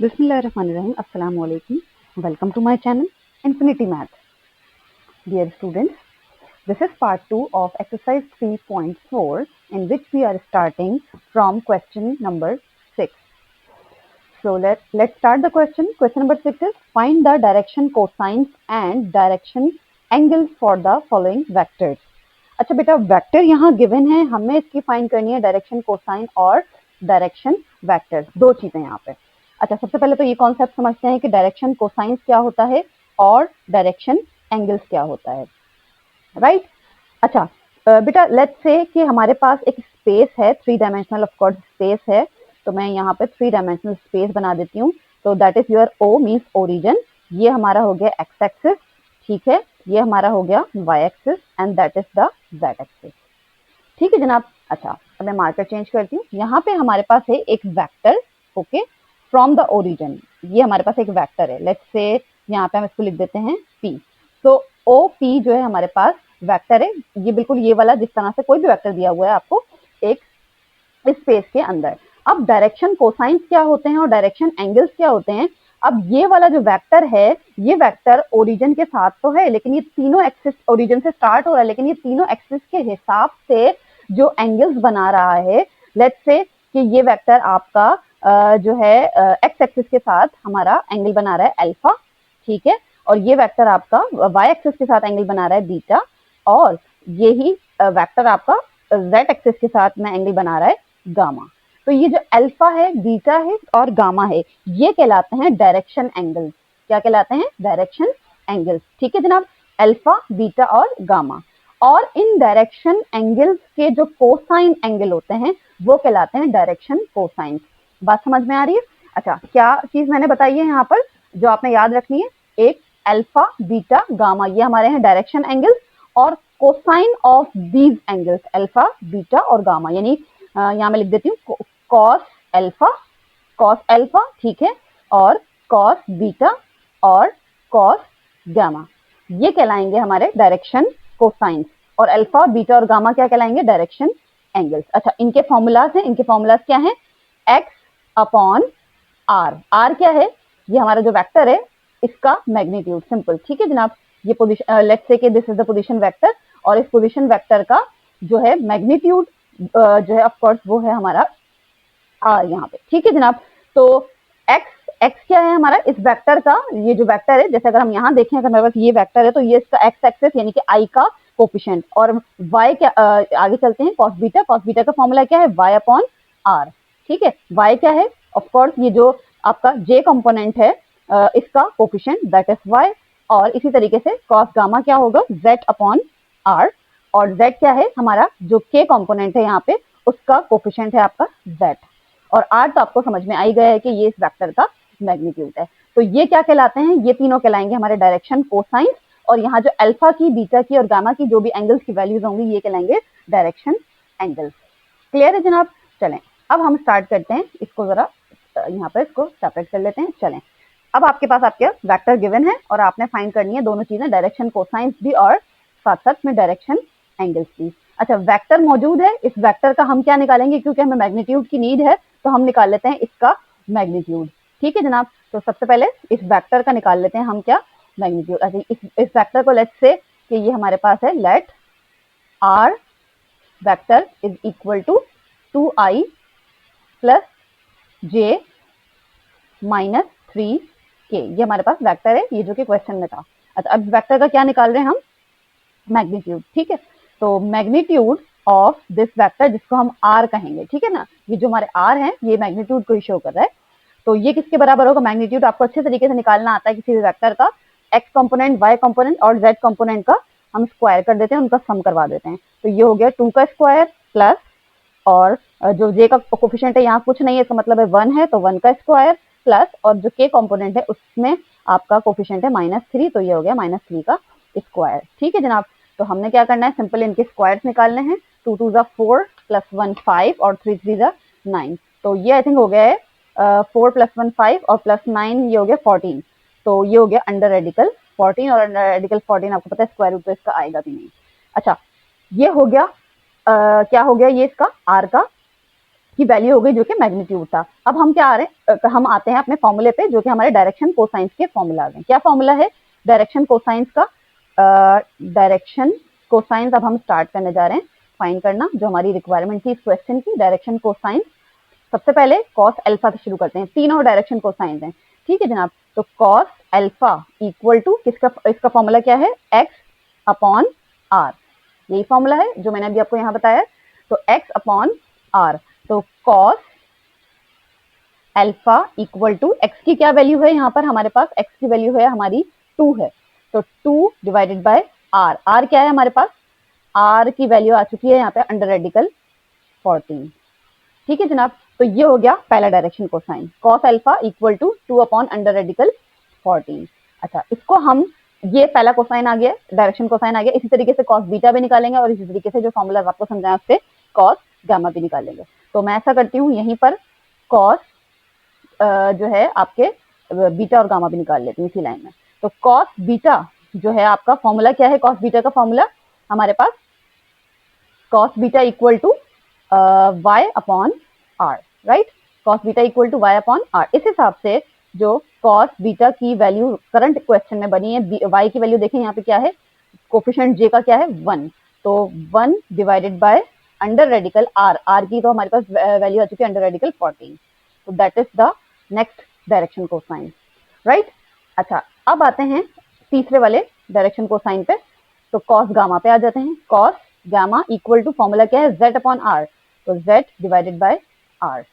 Bismillahirrahmanirrahim. Assalamu alaikum. Welcome to my channel Infinity Math. Dear students, this is part 2 of exercise 3.4 in which we are starting from question number 6. So let's start the question. Question number 6 is find the direction cosines and direction angles for the following vectors. अच्छा बेटा vector यहाँ given है, हमें इसकी find करनी है direction cosine और direction vector, दो चीजें यहाँ पे। अच्छा सबसे पहले तो ये कॉन्सेप्ट समझते हैं कि डायरेक्शन कोसाइंस क्या होता है और डायरेक्शन एंगल्स क्या होता है, राइट। अच्छा बेटा लेट्स से कि हमारे पास एक स्पेस है, 3 डायमेंशनल ऑफ कोर्स स्पेस है, तो मैं यहाँ पे 3 डायमेंशनल स्पेस बना देती हूँ। तो that is your O means origin, ये हमारा हो गया एक्स एक्सिस, ठीक है, ये हमारा हो गया y axis and that is the z axis, ठीक है जनाब। अच्छा अब मैं मार्कर चेंज करती हूँ, यहाँ पे हमारे पास है एक vector, okay, from the origin, ये हमारे पास एक वेक्टर है। लेट्स से यहाँ पे हम इसको लिख देते हैं पी। तो ओ पी जो है हमारे पास वेक्टर है, ये बिल्कुल ये वाला जिस तरह से कोई भी वेक्टर दिया हुआ है आपको एक स्पेस के अंदर। अब डायरेक्शन कोसाइंस क्या होते हैं और डायरेक्शन एंगल्स क्या होते हैं। अब ये वाला जो वेक्टर है, ये वेक्टर ओरिजिन के साथ तो है, लेकिन ये तीनों एक्सिस ओरिजिन से स्टार्ट हो रहा है, लेकिन ये तीनों एक्सिस के हिसाब से जो एंगल्स बना रहा है, लेट्स से कि ये वेक्टर आपका जो है एक्स एक्सिस के साथ हमारा एंगल बना रहा है अल्फा, ठीक है, और ये वेक्टर आपका वाई एक्सिस के साथ एंगल बना रहा है बीटा, और यही वेक्टर आपका जेड एक्सिस के साथ में एंगल बना रहा है गामा। तो ये जो अल्फा है, बीटा है और गामा है, ये कहलाते हैं डायरेक्शन एंगल्स। क्या कहलाते हैं? डायरेक्शन एंगल्स, ठीक है जनाब, अल्फा बीटा और गामा। और इन डायरेक्शन एंगल्स के जो कोसाइन एंगल होते हैं वो कहलाते हैं डायरेक्शन कोसाइन। बात समझ में आ रही है? अच्छा क्या चीज मैंने बताई है यहाँ पर जो आपने याद रखनी है, एक अल्फा बीटा गामा, ये हमारे हैं डायरेक्शन एंगल्स, और cosine of these angles alpha beta और गामा, यानी यहाँ मैं लिख देती हूँ कॉस अल्फा, ठीक है, और कॉस बीटा और कॉस गामा, ये कहलाएंगे हमारे डायरेक्शन कोसाइंस, और अल्फा बीटा और गामा क्या कहलाएंगे? Direction angles. अच्छा इनके फॉर्मूलाज हैं, इनके फॉर्मूलाज क्या हैं? एक्स अपॉन आर, आर क्या है? ये हमारा जो वेक्टर है इसका मैग्नीट्यूड, सिंपल, ठीक है जनाब। ये पोजीशन, लेट्स से कि this is the position vector, और इस पोजीशन वेक्टर का जो है मैग्नीट्यूड जो है ऑफ कोर्स वो है हमारा आर यहाँ पे, ठीक है जनाब। तो एक्स क्या है हमारा इस वेक्टर का, ये जो वेक्टर है, जैसे अगर हम यहाँ देखें, अगर मेरे पास ये वेक्टर है तो ये इसका एक्स एक्सिस यानी कि आई का कोफिशिएंट, और वाई क्या, आगे चलते हैं, कॉस बीटा का फॉर्मूला क्या है? वाई अपॉन आर, ठीक है। वाई क्या है? ऑफ कोर्स ये जो आपका जे कंपोनेंट है इसका कोफिशिएंट दैट इज वाई, और इसी तरीके से कॉस गामा क्या होगा? जेड अपॉन आर, और जेड क्या है हमारा जो के कंपोनेंट है यहाँ पे उसका कोफिशिएंट है आपका जेड, और आर तो आपको समझ में आ ही गया है कि ये इस वेक्टर का मैग्नीट्यूड है। तो ये क्या कहलाते हैं? ये तीनों कहलाएंगे हमारे डायरेक्शन कोसाइन, और यहाँ जो अल्फा की बीटा की और गामा की जो भी एंगल्स की वैल्यूज होंगी ये कहलाएंगे डायरेक्शन एंगल्स। क्लियर है जनाब? चलें अब हम स्टार्ट करते हैं, इसको जरा यहाँ पर इसको सेपरेट कर लेते हैं। चलें अब आपके पास आपके वेक्टर गिवन है और आपने फाइंड करनी है दोनों चीजें, डायरेक्शन कोसाइंस भी और साथ साथ में डायरेक्शन एंगल्स भी। अच्छा वेक्टर मौजूद है, इस वेक्टर का हम क्या निकालेंगे? क्योंकि हमें मैग्नीट्यूड की नीड है तो हम निकाल लेते हैं इसका मैग्नीट्यूड, ठीक है जनाब। तो सबसे पहले इस वेक्टर का निकाल लेते हैं हम क्या? मैग्नीट्यूड। अच्छा इस वेक्टर को लेट्स से कि ये हमारे पास है, let r vector is equal to 2i plus j minus 3k, ये हमारे पास वेक्टर है, ये जो कि क्वेश्चन में था। अच्छा अब वेक्टर का क्या निकाल रहे हैं हम? मैग्नीट्यूड, ठीक है। तो मैग्नीट्यूड ऑफ दिस वेक्टर, जिसको हम आर कहेंगे, ठीक है ना, ये जो हमारे आर हैं ये मैग्नीट्यूड को ही शो कर रहा है। तो ये किसके बराबर होगा? मैग्नीट्यूड आपको अच्छे तरीके से निकालना आता है किसी भी वेक्टर का, एक्स कंपोनेंट, वाई कंपोनेंट और जेड कंपोनेंट का हम स्क्वायर कर देते हैं, उनका सम करवा देते हैं। तो ये हो गया 2 का स्क्वायर प्लस, और जो जे का कोफिशिएंट है यहाँ कुछ नहीं है, इसका मतलब है 1 है, तो 1 का स्क्वायर प्लस, और जो के कंपोनेंट है उसमें आपका कोफिशिएंट है -3, तो ये हो गया -3 का स्क्वायर, ठीक है जनाब। तो हमने क्या करना है? सिंपल इनके स्क्वायर्स निकालने हैं। 2 2 4 प्लस 1 5 और 3 3 9, तो ये आई थिंक हो गया है 4 प्लस 1 5 और प्लस 9 ये हो गया 14, तो ये हो गया अंडर रेडिकल 14, और अंडर रेडिकल 14 आपको पता है स्क्वायर रूट तो इसका आएगा भी नहीं। अच्छा ये हो गया क्या हो गया? ये इसका आर का की वैल्यू हो गई जो कि मैग्नीट्यूड था। अब हम क्या आ रहे हैं, हम आते हैं अपने फॉर्मूले पे जो कि हमारे डायरेक्शन कोसाइंस के फॉर्मूला आ गए। क्या फॉर्मूला है डायरेक्शन कोसाइंस का? डायरेक्शन कोसाइंस अब हम स्टार्ट करने जा रहे हैं फाइंड करना, जो हमारी रिक्वायरमेंट थी इस क्वेश्चन की। डायरेक्शन कोसाइंस सबसे पहले कॉस अल्फा से शुरू करते हैं, तीनों डायरेक्शन कोसाइंस हैं, ठीक है जनाब। तो कॉस अल्फा इक्वल टू किसका, इसका फॉर्मूला क्या है? एक्स अपॉन आर, यही फॉर्मूला है जो मैंने अभी आपको यहाँ बताया। तो एक्स अपॉन आर, तो cos alpha equal to x की क्या वैल्यू है यहाँ पर हमारे पास? एक्स की वैल्यू है हमारी 2 है, तो 2 डिवाइडेड बाय आर। आर क्या है हमारे पास? आर की वैल्यू आ चुकी है यहाँ पे अंडर रेडिकल 14, ठीक है जनाब। तो ये हो गया पहला direction cosine, cos alpha equal to 2 upon under radical 14। अच्छा, इसको हम, ये पहला कोसाइन आ गया, डायरेक्शन कोसाइन आ गया। इसी तरीके से कॉस बीटा भी निकालेंगे और इसी तरीके से जो फॉर्मूला आपको समझाया उससे कॉस गामा भी निकालेंगे। तो मैं ऐसा करती हूँ, यहीं पर कॉस जो है आपके बीटा और गामा भी निकाल लेती हूँ इसी लाइन में। तो कॉस बीटा जो है आपका फॉर्मूला क्या है? कॉस बीटा का फॉर्मूला हमारे पास cos beta equal to y upon r, right. Cos beta equal to y upon r. इस हिसाब से जो कॉस बीटा की वैल्यू करंट क्वेश्चन में बनी है, y की वैल्यू देखें यहाँ पे क्या है, कोफिशिएंट j का क्या है? 1, तो 1 divided by under radical r, r की तो हमारे पास वैल्यू आ चुकी है अंडर रेडिकल 14, तो that is the next direction cosine, right. अच्छा, अब आते हैं तीसरे वाले डायरेक्शन कोसाइन पे, तो कॉस गामा पे आ जाते हैं। Cos gamma equal to formula क्या है? z अपॉन आर, तो z डिवाइडेड बाय आर।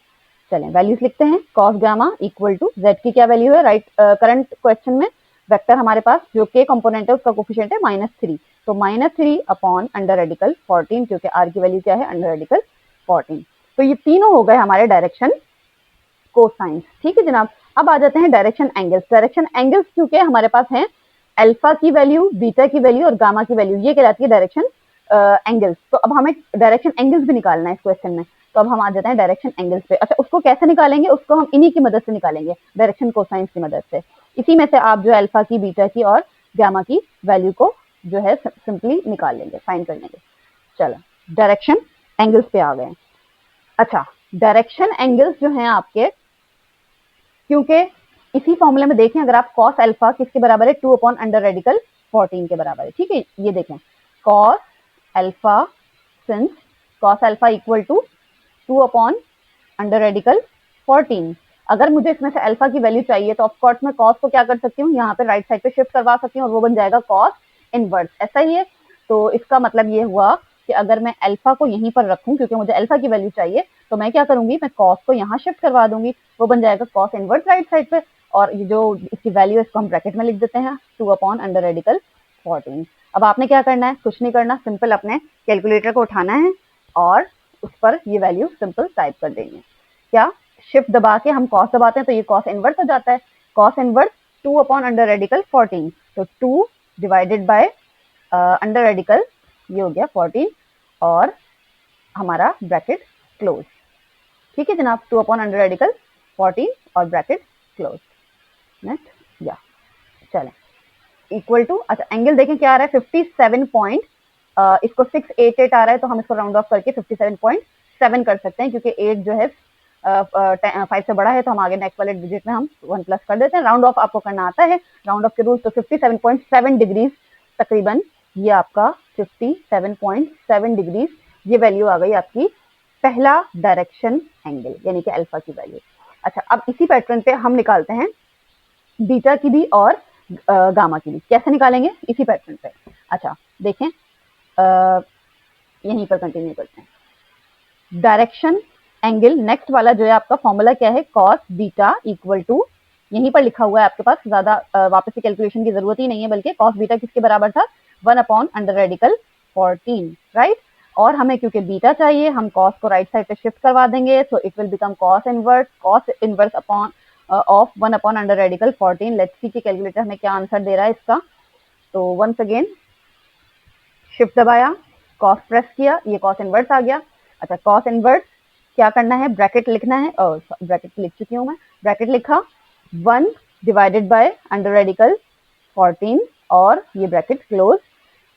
चलें वैल्यूज लिखते हैं। Cos gamma equal to z की क्या वैल्यू है? राइट, करंट क्वेश्चन में वेक्टर हमारे पास जो k कंपोनेंट है उसका कोफिशिएंट है -3, तो -3 अपॉन अंडर रेडिकल 14, क्योंकि r की वैल्यू क्या है? Under radical 14। तो ये तीनों हो गए हमारे डायरेक्शन कोसाइंस, ठीक है जनाब। अब आ जाते हैं डायरेक्शन एंगल्स। डायरेक्शन एंगल्स क्योंकि हमारे पास हैं अल्फा की वैल्यू, बीटा की वैल्यू और गामा की वैल्यू, ये कहलाती है डायरेक्शन एंगल्स। तो अब हमें डायरेक्शन एंगल्स भी निकालना है इस क्वेश्चन में, तो अब हम आ जाते हैं डायरेक्शन एंगल्स पे। अच्छा, उसको कैसे निकालेंगे? उसको हम इन्हीं की मदद से निकालेंगे, डायरेक्शन कोसाइंस की मदद से। इसी में से आप जो अल्फा की, बीटा की और गामा की वैल्यू को जो है सिंपली निकाल लेंगे, फाइंड कर लेंगे। चलो डायरेक्शन एंगल्स पे आ गए। अच्छा, डायरेक्शन एंगल्स जो हैं आपके, क्योंकि इसी फॉर्मूले में देखें, अगर आप कॉस अल्फा किसके बराबर है? 2 अपॉन अंडर रेडिकल 14 के बराबर है, ठीक है। ये देखें cos alpha, since cos alpha equal to 2 upon under radical 14, अगर मुझे इसमें से अल्फा की वैल्यू चाहिए तो ऑफकोर्स मैं कॉस को क्या कर सकती हूँ, यहाँ पे राइट साइड पे शिफ्ट करवा सकती हूँ और वो बन जाएगा कॉस इनवर्स, ऐसा ही है। तो इसका मतलब ये हुआ कि अगर मैं अल्फा को यहीं पर रखूं, क्योंकि मुझे अल्फा की वैल्यू चाहिए, तो मैं क्या करूंगी, मैं कॉस को यहाँ शिफ्ट करवा दूंगी, वो बन जाएगा कॉस इनवर्स राइट साइड पे। और ये जो इसकी वैल्यू है इसको हम ब्रैकेट में लिख देते हैं, 2 अपॉन अंडर रेडिकल 14। अब आपने क्या करना है? कुछ नहीं करना, सिंपल अपने कैलकुलेटर को उठाना है और उस पर ये वैल्यू सिंपल टाइप कर देंगे। क्या, शिफ्ट दबा के हम कॉस दबाते हैं तो ये कॉस इनवर्स हो जाता है। Cos inverse 2 upon under radical 14, तो 2 डिवाइडेड बाय अंडर रेडिकल, ये हो गया 14 और हमारा ब्रैकेट क्लोज, ठीक है जनाब। 2 अपॉन अंडर रेडिकल 14 और ब्रैकेट क्लोज, नेक्स्ट, या चलें इक्वल टू, अच्छा एंगल देखें क्या आ रहा है? 57 पॉइंट, इसको 688 आ रहा है, तो हम इसको राउंड ऑफ करके 57.7 कर सकते हैं, क्योंकि 8 जो है 5 से बड़ा है, तो हम आगे नेक्स्ट वाले डिजिट में हम 1 प्लस कर देते हैं। राउंड ऑफ आपको करना आता है, राउंड ऑफ के रूल, तो 57.7 डिग्रीज तकरीबन, ये आपका 57.7 डिग्रीज, ये वैल्यू आ गई आपकी पहला डायरेक्शन एंगल, यानी कि अल्फा की वैल्यू। अच्छा, अब इसी पैटर्न पे हम निकालते हैं बीटा की भी और गामा की भी। कैसे निकालेंगे? इसी पैटर्न पे। अच्छा देखें, यहीं पर कंटिन्यू करते हैं। डायरेक्शन एंगल नेक्स्ट वाला जो है आपका फॉर्मूला क्या है? कॉस बीटा इक्वल टू, यहीं पर लिखा हुआ है आपके पास, ज्यादा वापस से कैलकुलेशन की जरूरत ही नहीं है, बल्कि कॉस बीटा किसके बराबर था? 1 अपॉन अंडर रेडिकल 14, राइट। और हमें क्योंकि बीटा चाहिए, हम कॉस को राइट साइड पे शिफ्ट करवा देंगे, so it will become cos inverse upon of 1 upon under radical 14। Let's see कि कैलकुलेटर हमें क्या आंसर दे रहा है इसका। तो वंस अगेन शिफ्ट दबाया, कॉस प्रेस किया, ये कॉस इनवर्स आ गया। अच्छा, कॉस इनवर्स क्या करना है? ब्रैकेट लिखना है, और ब्रैकेट लिख चुकी हूँ मैं, ब्रैकेट लिखा, 1 डिवाइडेड बाय अंडर रेडिकल 14 और ये ब्रैकेट क्लोज।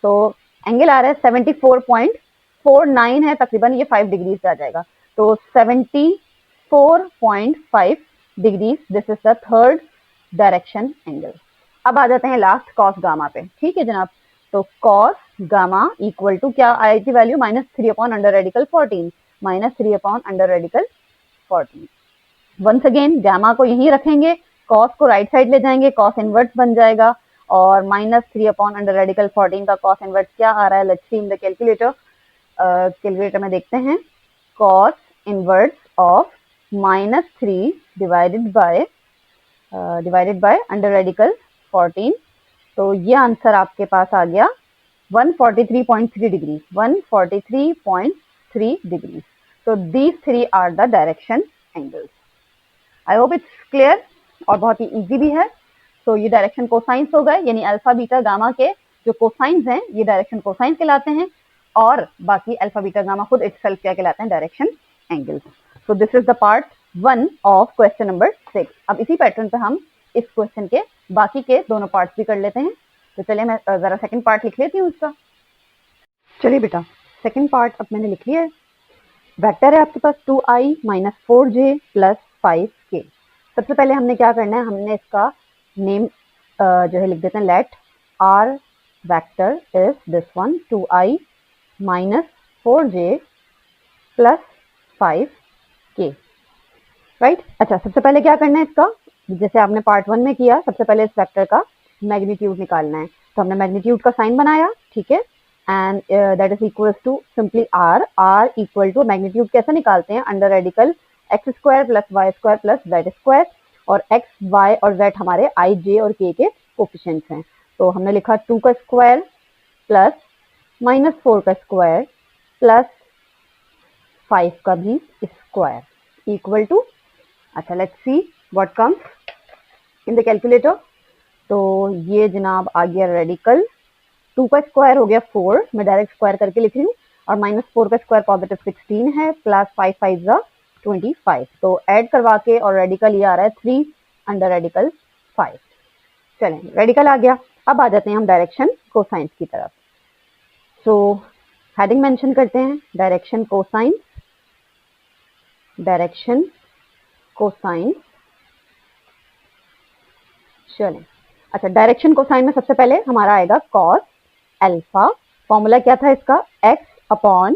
तो एंगल आ रहा है 74.49 है तकरीबन, ये 5 डिग्री से आ जाएगा। तो 74.5 degrees, this is the third direction angle. अब आ जाते हैं लास्ट कॉस गामा पे। ठीक है जनाब, तो कॉस गामा इक्वल टू क्या आई थी वैल्यू, -3/√14, -3/√14। वंस अगेन गामा को यहीं रखेंगे, कॉस को राइट साइड ले जाएंगे, कॉस इनवर्स बन जाएगा, और -3/√14 का कॉस इनवर्स क्या आ रहा है, let's see in the calculator. Calculator में देखते हैं, cos inverse of -3 divided bye √14, तो ये आंसर आपके पास आ गया 143.3 degree, 143.3 degree. So these three are the direction angles. I hope it's clear और बहुत ही इजी भी है। तो ये डायरेक्शन कोसाइंस हो गए, यानी अल्फा बीटा गामा के जो कोसाइंस हैं ये डायरेक्शन कोसाइंस कहलाते हैं, और बाकी अल्फा बीटा गामा खुद इटसेल्फ क्या कहलाते हैं, direction angles. So this is the part 1 of question number 6। अब इसी पैटर्न पे हम इस क्वेश्चन के बाकी के दोनों पार्ट्स भी कर लेते हैं। तो चलिए मैं जरा सेकंड पार्ट लिख लेती हूँ उसका। चलिए बेटा, सेकंड पार्ट अब मैंने लिख लिया है। वेक्टर है आपके पास 2i - 4j + 5k। सबसे पहले हमने क्या करना है, हमने इसका नेम जो है लिख देते हैं, let r vector is this one, 2i - 4j + 5k, right. अच्छा, सबसे पहले क्या करना है इसका, जैसे आपने पार्ट 1 में किया, सबसे पहले इस वेक्टर का मैग्नीट्यूड निकालना है। तो हमने मैग्नीट्यूड का साइन बनाया, ठीक है, and that is equals to simply r equal to magnitude कैसे निकालते हैं, under radical x² + y² + z², और x, y और z हमारे i, j और k के कोफिशिएंट्स हैं। तो हमने लिखा 2 का स्क्वायर प्लस -4 का स्क्वायर प्लस 5 का भी स्क्वायर इक्वल टू, अच्छा let's see what comes in the calculator. तो ये जनाब आ गया रेडिकल, 2 का स्क्वायर हो गया 4, मैं डायरेक्ट स्क्वायर करके लिख रही हूँ, और -4 का स्क्वायर पॉजिटिव 16 है, प्लस 5 5 जा 25, तो ऐड करवा के और रेडिकल ये आ रहा है 3 अंडर रेडिकल 5। चलें, रेडिकल आ गया। अब आ जाते हैं हम डायरेक्शन कोसाइंस की तरफ। सो हेडिंग मेंशन करते हैं, डायरेक्शन कोसाइंस, डायरेक्शन कोसाइंस। चलें, अच्छा डायरेक्शन कोसाइन में सबसे पहले हमारा आएगा कॉस अल्फा। फॉर्मूला क्या था इसका, x/r,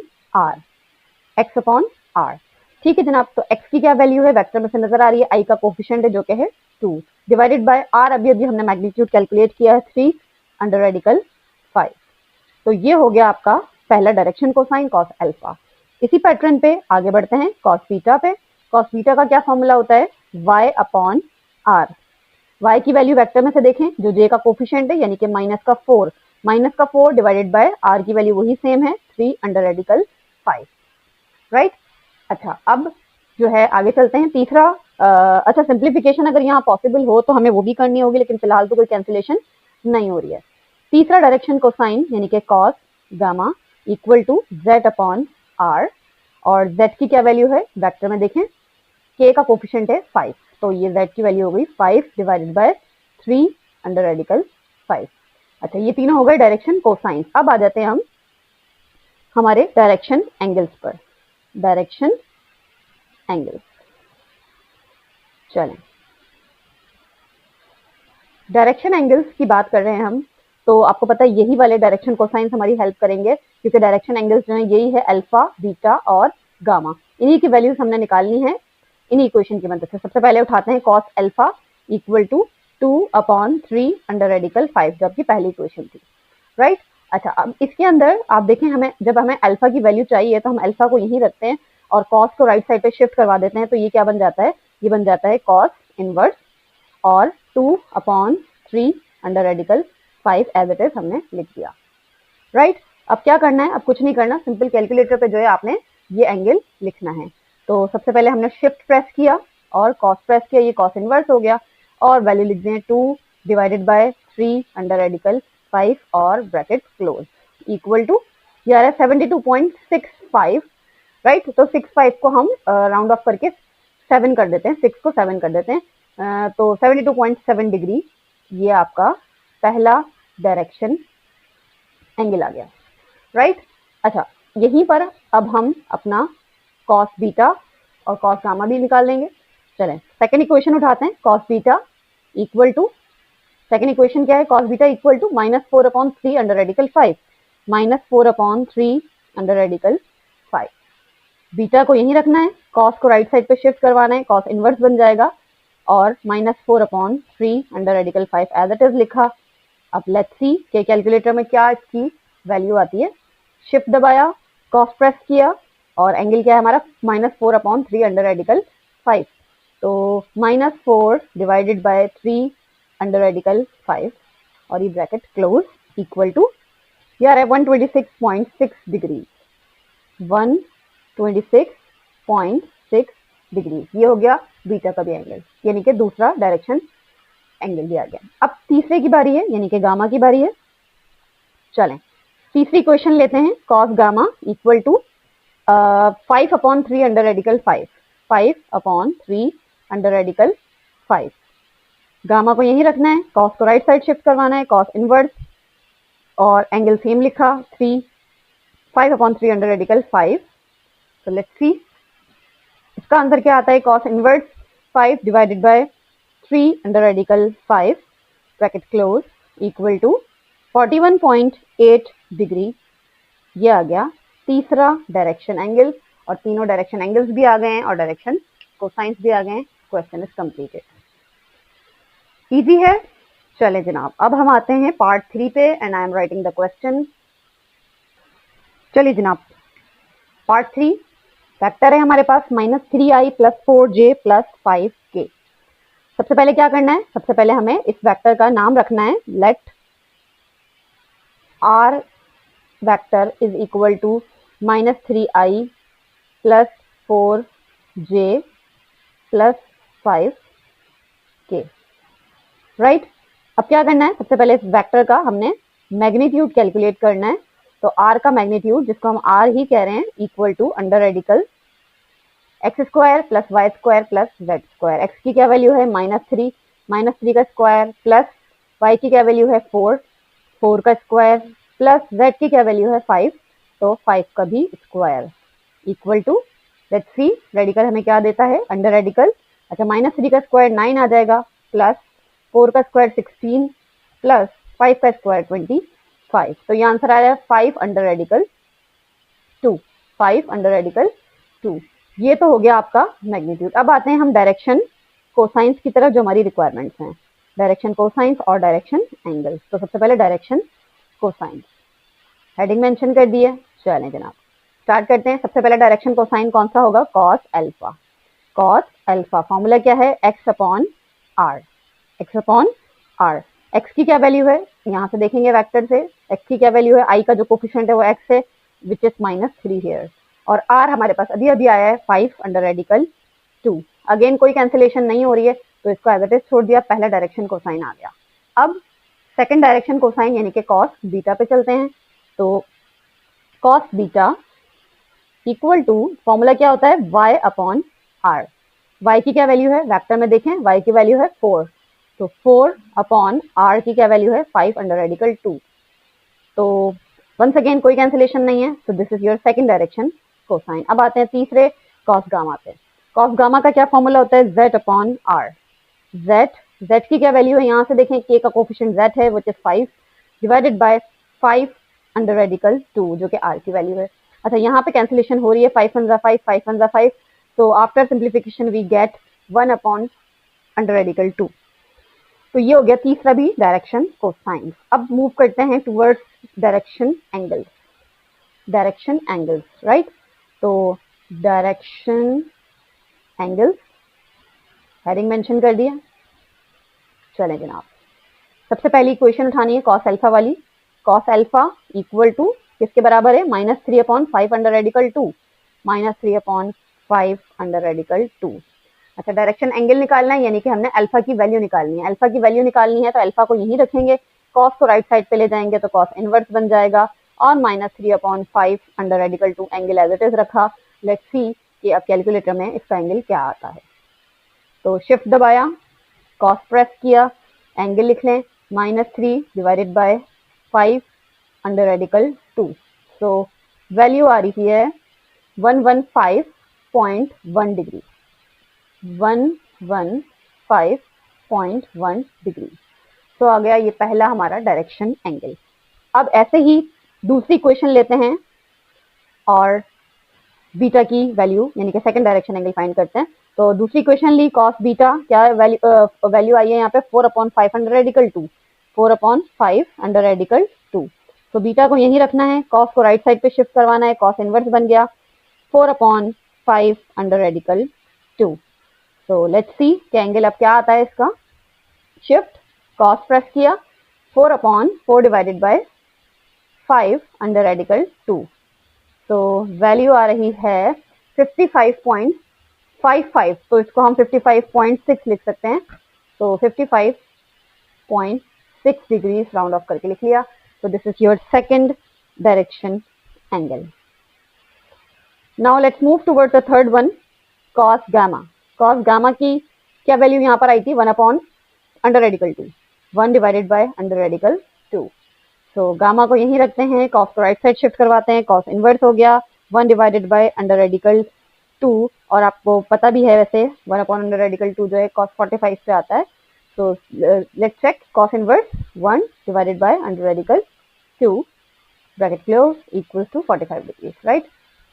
x/r। ठीक है जनाब, तो x की क्या वैल्यू है, वेक्टर में से नजर आ रही है, i का कोफिशिएंट है जो कि है 2, डिवाइडेड बाय r, अभी हमने मैग्नीट्यूड कैलकुलेट किया है 3 अंडर रेडिकल 5। तो ये हो गया आपका पहला डायरेक्शन कोसाइन कॉस अल्फा। इसी पैटर्न पे आगे बढ़ते हैं कॉस बीटा पे। कॉस बीटा का क्या फॉर्मूला होता है, y/r। y की वैल्यू वेक्टर में से देखें, जो j का कोफिशिएंट है यानी कि -4 डिवाइडेड बाय r की वैल्यू वही सेम है 3 अंडर रेडिकल 5, राइट। अच्छा, अब जो है आगे चलते हैं तीसरा। अच्छा, सिंप्लीफिकेशन अगर यहाँ पॉसिबल हो तो हमें वो भी करनी होगी, लेकिन फिलहाल तो कोई कैंसिलेशन नहीं हो रही है। तीसरा डायरेक्शन कोसाइन यानी कि cos gamma equal to z/r, और z की क्या वैल्यू है, वेक्टर में देखें k का कोफिशिएंट है 5, तो ये z की वैल्यू हो गई 5 डिवाइडेड बाय 3 अंडर रेडिकल 5। अच्छा, ये तीनों हो गए डायरेक्शन कोसाइन। अब आ जाते हैं हम हमारे डायरेक्शन एंगल्स पर, डायरेक्शन एंगल्स। चलें, डायरेक्शन एंगल्स की बात कर रहे हैं हम, तो आपको पता है यही वाले डायरेक्शन कोसाइंस हमारी हेल्प करेंगे, क्योंकि डायरेक्शन एंगल्स जो है यही है अल्फा, बीटा और गामा, इन्हीं की वैल्यूज हमने निकालनी है इन्हीं इक्वेशन की मदद से। सबसे पहले उठाते हैं cos alpha equal to 2/3 under radical 5, जो आपकी पहली इक्वेशन थी, राइट। अच्छा, अब इसके अंदर आप देखें, जब हमें अल्फा की वैल्यू चाहिए तो हम अल्फा को यहीं रखते हैं और कॉस को राइट साइड पे शिफ्ट करवा देते हैं, तो ये क्या बन जाता है, ये बन जाता है कॉस इनवर्स और 2/3 under radical 5 as it is हमने लिख दिया, राइट। अब क्या करना है, अब कुछ नहीं करना, सिंपल कैलकुलेटर पे जो है आपने ये एंगल लिखना है। तो सबसे पहले हमने शिफ्ट प्रेस किया और कॉस प्रेस किया, ये कॉस इनवर्स हो गया, और वैल्यू लिख दें 2 डिवाइडेड बाय 3 अंडर रेडिकल 5 और ब्रैकेट क्लोज इक्वल टू, ये आ रहा है 72.65, राइट। तो 65 को हम राउंड ऑफ करके 7 कर देते हैं, 6 को 7 कर देते हैं, तो 72.7 डिग्री ये आपका पहला डायरेक्शन एंगल आ गया, राइट। अच्छा, यहीं पर अब हम अपना कॉस बीटा और कॉस गामा भी निकाल लेंगे। चलें सेकंड इक्वेशन उठाते हैं, cos beta equal to, second equation क्या है, cos beta equal to -4/3 under radical 5, -4/3 under radical 5। Beta को यहीं रखना है, कॉस को राइट साइड पे शिफ्ट करवाना है, कॉस इनवर्स बन जाएगा और -4/3 under radical 5 as it is लिखा। अब लेट्स सी कि कैलकुलेटर में क्या इसकी वैल्यू आती है। शिफ्ट दबाया, कॉस प्रेस किया और एंगल क्या है हमारा, -4/3 अंडर रेडिकल 5। तो -4 डिवाइडेड बाय 3 अंडर रेडिकल 5 और ये ब्रैकेट क्लोज इक्वल टू, यार है 126.6 डिग्री, 126.6 डिग्री। ये हो गया बीटा का भी एंगल, यानी कि दूसरा डायरेक्शन एंगल भी आ गया। अब तीसरे की बारी है, यानी कि गामा की बारी है। चलें तीसरी इक्वेशन लेते हैं, cos gamma equal to 5/3 under radical 5, 5/3 under radical 5। Gamma को यहीं रखना है, कॉस को राइट साइड शिफ्ट करवाना है, कॉस इनवर्स और एंगल सेम लिखा 3, 5/3 अंडर रेडिकल 5। तो लेट्स सी इसका आंसर क्या आता है, cos inverse 5 divided by 3 under radical 5 bracket close equal to 41.8 degree. ये आ गया तीसरा डायरेक्शन एंगल और तीनों डायरेक्शन एंगल्स भी आ गए हैं और डायरेक्शन कोसाइंस भी आ गए हैं। Question is completed. इजी है। चले जनाब अब हम आते हैं पार्ट 3 पे and I am writing the question. चलिए जनाब पार्ट 3 वेक्टर है हमारे पास -3i + 4j + 5k। सबसे पहले क्या करना है, सबसे पहले हमें इस वेक्टर का नाम रखना है, let r vector is equal to -3i + 4j + 5k। Right. अब क्या करना है, सबसे पहले इस वेक्टर का हमने मैग्नीट्यूड कैलकुलेट करना है। तो r का मैग्नीट्यूड, जिसको हम r ही कह रहे हैं, equal to under radical x² + y² + z²। x की क्या वैल्यू है -3, -3 का स्क्वायर प्लस y की क्या वैल्यू है 4, 4 का स्क्वायर प्लस z की क्या वैल्यू है 5, तो 5 का भी square equal to, let's see radical हमें क्या देता है, अंडर रेडिकल, अच्छा -3 का स्क्वायर 9 आ जाएगा प्लस 4 का स्क्वायर 16 प्लस 5 का स्क्वायर 25। तो ये आंसर आ रहा है 5 अंडर रेडिकल 2, 5 अंडर रेडिकल 2। ये तो हो गया आपका मैग्नीट्यूड। अब आते हैं हम डायरेक्शन कोसाइंस की तरफ, जो हमारी रिक्वायरमेंट्स हैं, डायरेक्शन कोसाइंस और डायरेक्शन एंगल। तो सबसे पहले डायरेक्शन कोसाइंस, हेडिंग मेंशन कर दी है। चलें जनाब स्टार्ट करते हैं। सबसे पहले डायरेक्शन कोसाइन कौन सा होगा, cos alpha. Cos alpha formula क्या है, x/r, x/r। x की क्या वैल्यू है, यहाँ से देखेंगे वेक्टर से, x की क्या वैल्यू है, i का जो कोफिशिएंट है वो x है, विच इज -3 हियर। और r हमारे पास अभी अभी आया है 5 अंडर रेडिकल 2। अगेन कोई कैंसिलेशन नहीं हो रही है, तो इसको एज इट इज छोड़ दिया, पहला डायरेक्शन कोसाइन आ गया। अब सेकंड डायरेक्शन कोसाइन यानी कि कॉस बीटा पे चलते हैं। तो cos beta equal to, formula क्या होता है, y/r। y की क्या वैल्यू है, वेक्टर में देखें y की वैल्यू है 4, तो 4/r की क्या वैल्यू है 5 अंडर रेडिकल 2। तो वंस अगेन कोई कैंसिलेशन नहीं है, तो this is your second direction cosine. अब आते हैं तीसरे कॉस गामा पे। कॉस गामा का क्या फॉर्मूला होता है, z/r। z की क्या वैल्यू है, यहाँ से देखें k का कोफिशिएंट z है which is 5 divided by 5 under radical 2 जो कि r की वैल्यू है। अच्छा यहाँ पे कैंसिलेशन हो रही है, 5 1 5, 5 1 5, तो after simplification we get 1 under radical 2। तो ये हो गया तीसरा भी डायरेक्शन कोसाइन। अब मूव करते हैं towards direction angles, direction angles, right. तो डायरेक्शन एंगल्स हेडिंग मेंशन कर दिया। चलें जनाब सबसे पहली इक्वेशन उठानी है कॉस अल्फा वाली। कॉस अल्फा इक्वल टू किसके बराबर है, -3/5 अंडर रेडिकल 2, -3/5 अंडर रेडिकल 2। अच्छा डायरेक्शन एंगल निकालना है, यानी कि हमने अल्फा की वैल्यू निकालनी है। अल्फा की वैल्यू निकालनी है तो अल्फा को यहीं रखेंगे, कॉस को राइट साइड पे ले जाएंगे तो कॉस इनवर्स बन जाएगा और -3/5 under radical 2 angle as it is रखा। लेट्स सी कि अब कैलकुलेटर में इसका एंगल क्या आता है। तो शिफ्ट दबाया, कॉस प्रेस किया, एंगल लिख लें -3 divided by 5 under radical 2। So value आ रही है 115 5.1 डिग्री, 115.1 डिग्री। तो आ गया ये पहला हमारा डायरेक्शन एंगल। अब ऐसे ही दूसरी इक्वेशन लेते हैं और बीटा की वैल्यू यानी कि सेकंड डायरेक्शन एंगल फाइंड करते हैं। तो दूसरी इक्वेशन ली कॉस बीटा, क्या वैल्यू आई है यहाँ पे 4/5 अंडर रेडिकल 2, 4/5 अंडर रेडिकल 2। तो बीटा को यहीं रखना है, कॉस को राइट साइड पे शिफ्ट करवाना है, कॉस इनवर्स बन गया 4/5 अंडर रेडिकल 2। तो लेट्स सी कि एंगल अब क्या आता है इसका। शिफ्ट, कॉस प्रेस किया, 4/4 डिवाइडेड बाय 5 अंडर रेडिकल 2। तो वैल्यू आ रही है 55.55, तो इसको हम 55.6 लिख सकते हैं। तो 55.6 डिग्री राउंड ऑफ करके लिख लिया। तो this is your second direction angle. Now let's move towards the third one, cos gamma. Cos gamma की क्या वैल्यू यहाँ पर आई थी, 1 under radical 2, 1 divided by under radical 2। तो गामा को यहीं रखते हैं, कॉस को राइट साइड शिफ्ट करवाते हैं, कॉस इनवर्स हो गया 1 डिवाइडेड बाय अंडर रेडिकल 2। और आपको पता भी है वैसे 1 अंडर रेडिकल 2 जो है कॉस 45 से आता है। तो let's check, cos inverse 1 divided by under radical 2 bracket close equals to 45 degrees, right.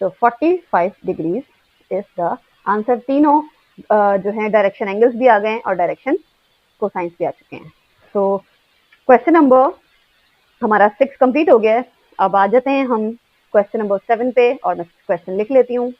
तो 45 डिग्रीज इज द आंसर। तीनों जो है डायरेक्शन एंगल्स भी आ गए हैं और डायरेक्शन कोसाइंस भी आ चुके हैं। सो क्वेश्चन नंबर हमारा 6 कंप्लीट हो गया है। अब आ जाते हैं हम क्वेश्चन नंबर 7 पे और मैं क्वेश्चन लिख लेती हूँ।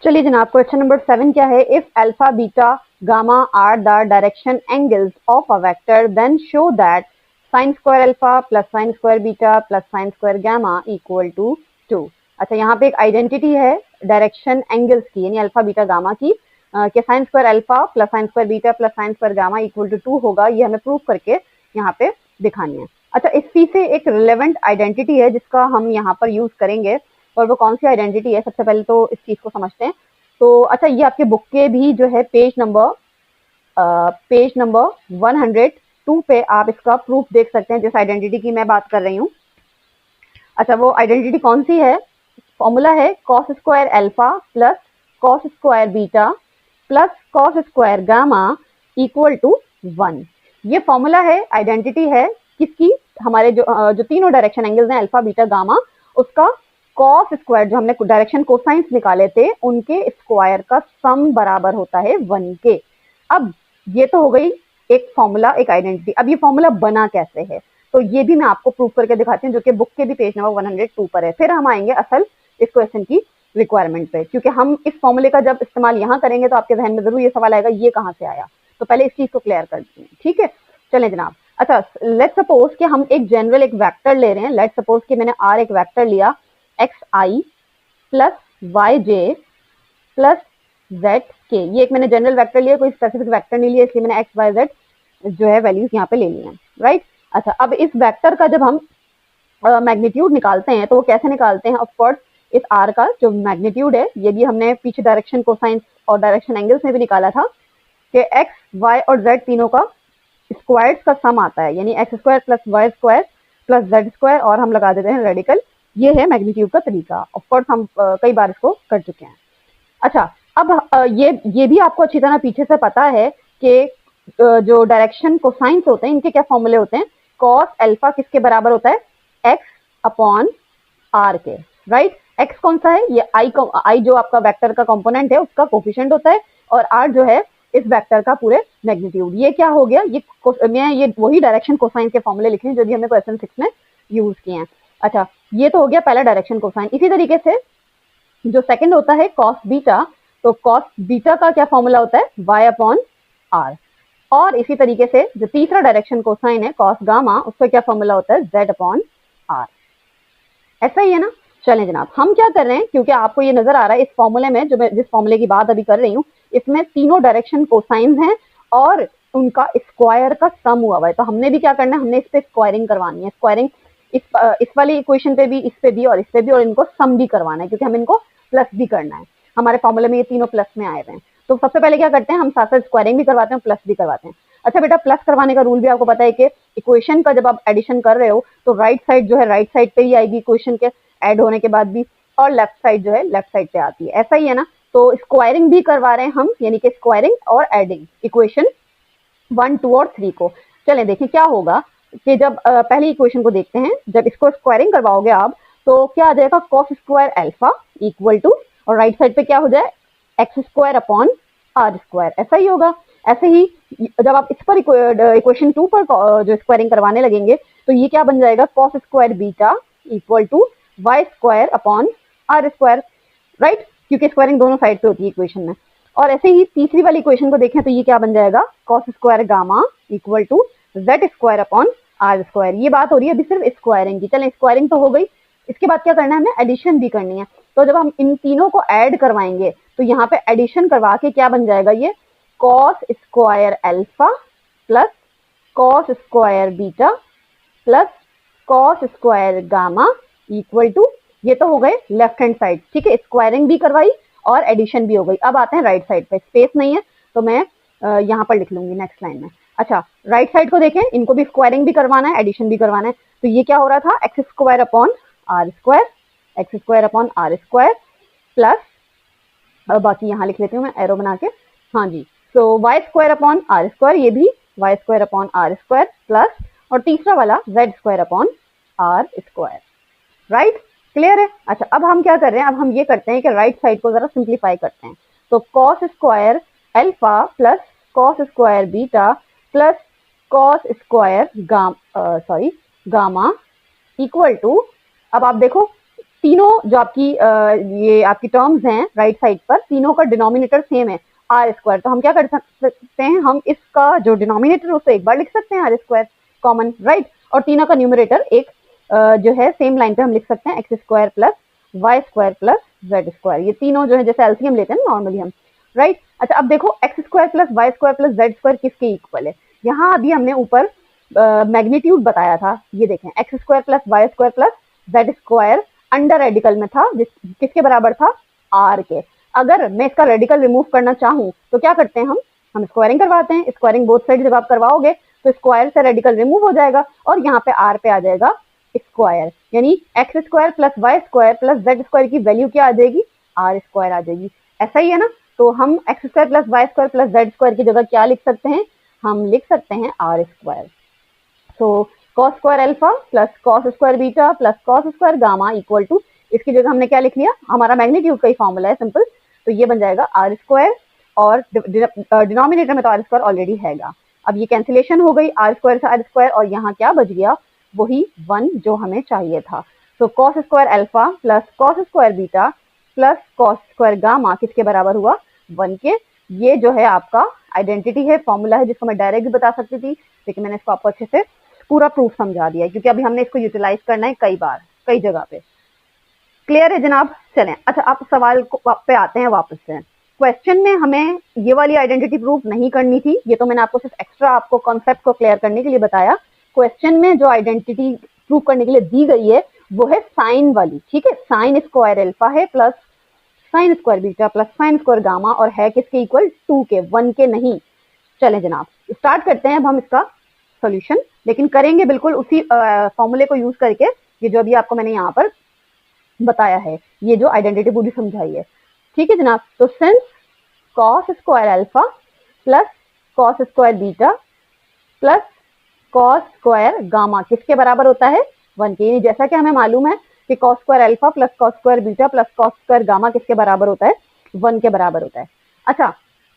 चलिए जनाब, क्वेश्चन नंबर 7 क्या है, if alpha beta gamma are the direction angles of a vector then show that sine square alpha plus sine square beta plus sine square gamma equal to 2। अच्छा, यहाँ पे एक आइडेंटिटी है डायरेक्शन एंगल्स की, यानी alpha beta gamma की, कि sine square alpha plus sine square beta plus sine square gamma equal to 2 होगा। ये हमें प्रूव करके यहाँ पे दिखानी है। अच्छा, इस चीज से एक रिलेवेंट आइडेंटिटी है जिसका हम यहाँ पर यूज करेंगे, और वो कौन सी आइडेंटिटी है, सबसे पहले तो इस चीज को समझते हैं। तो अच्छा, ये आपके बुक के भी जो है पेज नंबर 102 पे आप इसका प्रूफ देख सकते हैं जिस आइडेंटिटी की मैं बात कर रही हूँ। अच्छा, वो आइडेंटिटी कौन सी है, फॉर्मूला है cos square alpha plus cos square beta plus cos square gamma equal to 1। ये फॉर्मूला है, आइडेंटिटी है किसकी, हमारे जो तीनों डायरेक्शन एंगल्स हैं अल्फा बीटा गामा, उसका कॉस स्क्वायर, जो हमने डायरेक्शन कोसाइंस निकाले थे उनके स्क्वायर का सम बराबर होता है 1 के। अब ये तो हो गई एक फॉर्मूला, एक आइडेंटिटी। अब ये फॉर्मूला बना कैसे है, तो ये भी मैं आपको प्रूव करके दिखाती हूँ, जो कि बुक के भी पेज नंबर 102 पर है। फिर हम आएंगे असल इस क्वेश्चन की रिक्वायरमेंट पे, क्योंकि हम इस फॉर्मूले का जब इस्तेमाल यहाँ करेंगे तो आपके जहन में जरूर ये सवाल आएगा ये कहाँ से आया। तो पहले इस चीज को क्लियर कर देते हैं, ठीक है। चलें जनाब। अच्छा, लेट्स सपोज कि हम एक जनरल एक वेक्टर ले रहे हैं। लेट्स सपोज कि मैंने आर एक वेक्टर लिया xi plus yj plus zk। ये एक मैंने जनरल वेक्टर लिया, कोई स्पेसिफिक वेक्टर नहीं लिया, इसलिए मैंने x y z जो है वैल्यूज यहाँ पे ले ली हैं, राइट। अच्छा, अब इस वेक्टर का जब हम मैग्नीट्यूड निकालते हैं तो वो कैसे निकालते हैं, ऑफ कोर्स इस r का जो मैग्नीट्यूड है ये भी हमने पीछे डायरेक्शन कोसाइन और डायरेक्शन एंगल्स में भी निकाला था कि x y और z तीनों का स्क्वायर्स का सम आता है, यानी x square plus y square plus z square, और हम लगा देते हैं रेडिकल। ये है मैग्नीट्यूड का तरीका। ऑफ कोर्स हम कई बार इसको कर चुके हैं। अच्छा, अब ये भी आपको अच्छी तरह पीछे से पता है कि जो डायरेक्शन कोसाइंस होते हैं इनके क्या फॉर्मूले होते हैं। कॉस अल्फा किसके बराबर होता है, x अपॉन r के, राइट। x कौन सा है, ये i जो आपका वेक्टर का कंपोनेंट है उसका कोफिशिएंट होता है, और r जो है इस वेक्टर का पूरे मैग्नीट्यूड। ये क्या हो गया, ये वही डायरेक्शन कोसाइन के फॉर्मूले लिखे हैं जो भी हमने क्वेश्चन 6 में यूज किए हैं। अच्छा, ये तो हो गया पहला डायरेक्शन कोसाइन। इसी तरीके से जो सेकंड होता है कॉस बीटा, तो कॉस बीटा का क्या फॉर्मूला होता है, y अपॉन r। और इसी तरीके से जो तीसरा डायरेक्शन कोसाइन है कॉस गामा, उसका क्या फॉर्मूला होता है, z अपॉन r। ऐसा ही है ना। चलें जनाब, हम क्या कर रहे हैं, क्योंकि आपको ये नजर आ रहा है इस फॉर्मूले में, जो मैं जिस फॉर्मूले की बात अभी कर रही हूँ, इसमें तीनों डायरेक्शन कोसाइंस हैं और उनका स्क्वायर का सम हुआ हुआ है। तो हमने भी क्या करना है, हमने इस पे स्क्वायरिंग करवानी है। स्क्वायरिंग इस वाली इक्वेशन पे भी, इस पे भी और इस पे भी, और इनको सम भी करवाना है, क्योंकि हम इनको प्लस भी करना है। हमारे फॉर्मूले में ये तीनों प्लस में आए हुए हैं। तो सबसे पहले क्या करते हैं, हम साथ साथ स्क्वायरिंग भी करवाते हैं, प्लस भी करवाते हैं। अच्छा बेटा, प्लस करवाने का रूल भी आपको पता है कि इक्वेशन का जब आप एडिशन कर रहे हो तो राइट साइड जो है राइट साइड पे ही आएगी इक्वेशन के ऐड होने के बाद भी। और लेफ्ट साइड जो है लेफ्ट साइड पे आती है, ऐसा ही है ना। तो स्क्वायरिंग भी करवा रहे हैं हम, यानी कि स्क्वायरिंग और एडिंग इक्वेशन 1, 2 और 3 को। चलें देखें क्या होगा कि जब पहली इक्वेशन को देखते हैं, जब इसको स्क्वायरिंग करवाओगे आप तो क्या आ जाएगा, cos square alpha equal to, और राइट साइड पे क्या हो जाए, X square upon R square, ऐसा ही होगा। ऐसे ही जब आप इस पर इक्वेशन 2 पर जो स्क्वायरिंग करवाने लगेंगे तो ये क्या बन जाएगा, cos square beta equal to Y square upon R square, right, क्योंकि स्क्वायरिंग दोनों साइड पे होती है इक्वेशन में। और ऐसे ही तीसरी वाली इक्वेशन को देखें तो ये क्या बन जाएगा, cos square gamma equal to Z square upon R square. ये बात हो रही है अभी सिर्फ स्क्वायरिंग की। चलें स्क्वायरिंग तो हो गई, इसके बाद क्या करना है, हमें एडिशन भी करनी है। तो जब हम इन तीनों को ऐड करवाएंगे तो यहाँ पे एडिशन करवा के क्या बन जाएगा, ये cos square alpha plus cos square beta plus cos square gamma equal to, ये तो हो गए लेफ्ट हैंड साइड, ठीक है, स्क्वायरिंग भी करवाई और एडिशन भी हो गई। अब आते हैं राइट साइड पे, स्पेस नहीं है तो मैं यहाँ पर लिख लूंगी नेक्स्ट लाइन में। अच्छा, राइट साइड को देखें, इनको भी स्क्वायरिंग भी करवाना है, एडिशन भी करवाना है। तो ये क्या हो रहा था, X square upon R square, X square upon R square plus, बाकी यहाँ लिख लेती हूँ मैं एरो बना के, हाँ जी, तो Y square upon R square, ये भी Y square upon R square plus, और तीसरा वाला Z square upon R square, right, clear है। अच्छा, अब हम क्या कर रहे हैं, अब हम ये करते हैं कि राइट साइड को जरा सिंप्लीफाई करते हैं। तो cos square alpha plus cos square beta plus cos square gamma equal to, अब आप देखो तीनों जो आपकी ये आपकी टर्म्स हैं राइट साइड पर, तीनों का डिनोमिनेटर सेम है आर स्क्वायर। तो हम क्या कर सकते हैं, हम इसका जो डिनोमिनेटर उसे एक बार लिख सकते हैं आर स्क्वायर कॉमन, राइट, और तीनों का न्यूमरेटर एक जो है सेम लाइन पे हम लिख सकते हैं X square plus Y square plus Z square. ये तीनों जो है जैसे एलसीएम लेते हैं नॉर्मली हम, राइट। अच्छा, अब देखो X square plus Y square plus Z square किसके इक्वल है, यहाँ अभी हमने ऊपर मैग्नीट्यूड बताया था, ये देखें X square plus Y square plus Z square under radical में था, किसके बराबर था, आर के। अगर मैं इसका रेडिकल रिमूव करना चाहूँ तो क्या करते हैं हम स्क्वायरिंग करवाते हैं। स्क्वायरिंग बोथ साइड जब आप करवाओगे तो स्क्वायर से रेडिकल रिमूव हो जाएगा और यहाँ पे आर पे आ जाएगा स्क्वायर, यानी X square plus Y square plus Z square की वैल्यू क्या आ जाएगी, आर स्क्वायर आ जाएगी, ऐसा ही है ना। तो हम X square plus Y square plus Z square की जगह क्या लिख सकते हैं, हम लिख सकते हैं R square. So cos square alpha plus cos square beta plus cos square gamma equal to, इसकी जगह हमने क्या लिख लिया, हमारा मैग्नीट्यूड का ही फॉर्मूला है सिंपल, तो ये बन जाएगा आर स्क्वायर, और डिनोमिनेटर में तो आर स्क्वायर ऑलरेडी हैगा। अब ये कैंसिलेशन हो गई, आर स्क्वायर से आर स्क्वायर, और यहाँ क्या बच गया, वही 1 जो हमें चाहिए था। तो cos square alpha plus cos square beta plus cos square gamma किसके बराबर हुआ, 1 के। ये जो है आपका आइडेंटिटी है, फॉर्मूला है, जिसको मैं डायरेक्ट भी बता सकती थी, लेकिन मैंने इसको आपको अच्छे से पूरा प्रूफ समझा दिया है, क्योंकि अभी हमने इसको यूटिलाइज करना है कई बार कई जगह पे। क्लियर है जनाब। चलें, अच्छा आप सवाल पे आते हैं वापस से। क्वेश्चन में हमें ये वाली आइडेंटिटी प्रूफ नहीं करनी थी, ये तो मैंने आपको सिर्फ एक्स्ट्रा आपको कॉन्सेप्ट को क्लियर करने के लिए बताया। क्वेश्चन में जो आइडेंटिटी प्रूफ करने के लिए दी गई है वो है साइन वाली, ठीक है, साइन स्क्वायर अल्फा है plus sine square beta plus sine square gamma, और है किसके इक्वल, 2 के, 1 के नहीं। चलें जनाब, स्टार्ट करते हैं अब हम इसका सॉल्यूशन, लेकिन करेंगे बिल्कुल उसी फॉर्मूले को यूज करके, ये जो अभी आपको मैंने यहाँ पर बताया है, ये जो आइडेंटिटी पूरी समझाई है, ठीक है जनाब। तो since cos square alpha plus cos square beta plus cos square gamma किसके बराबर होता है, 1 के। जैसा कि हमें मालूम है कि cos square alpha plus cos square beta plus cos square gamma किसके बराबर होता है, 1 के बराबर होता है। अच्छा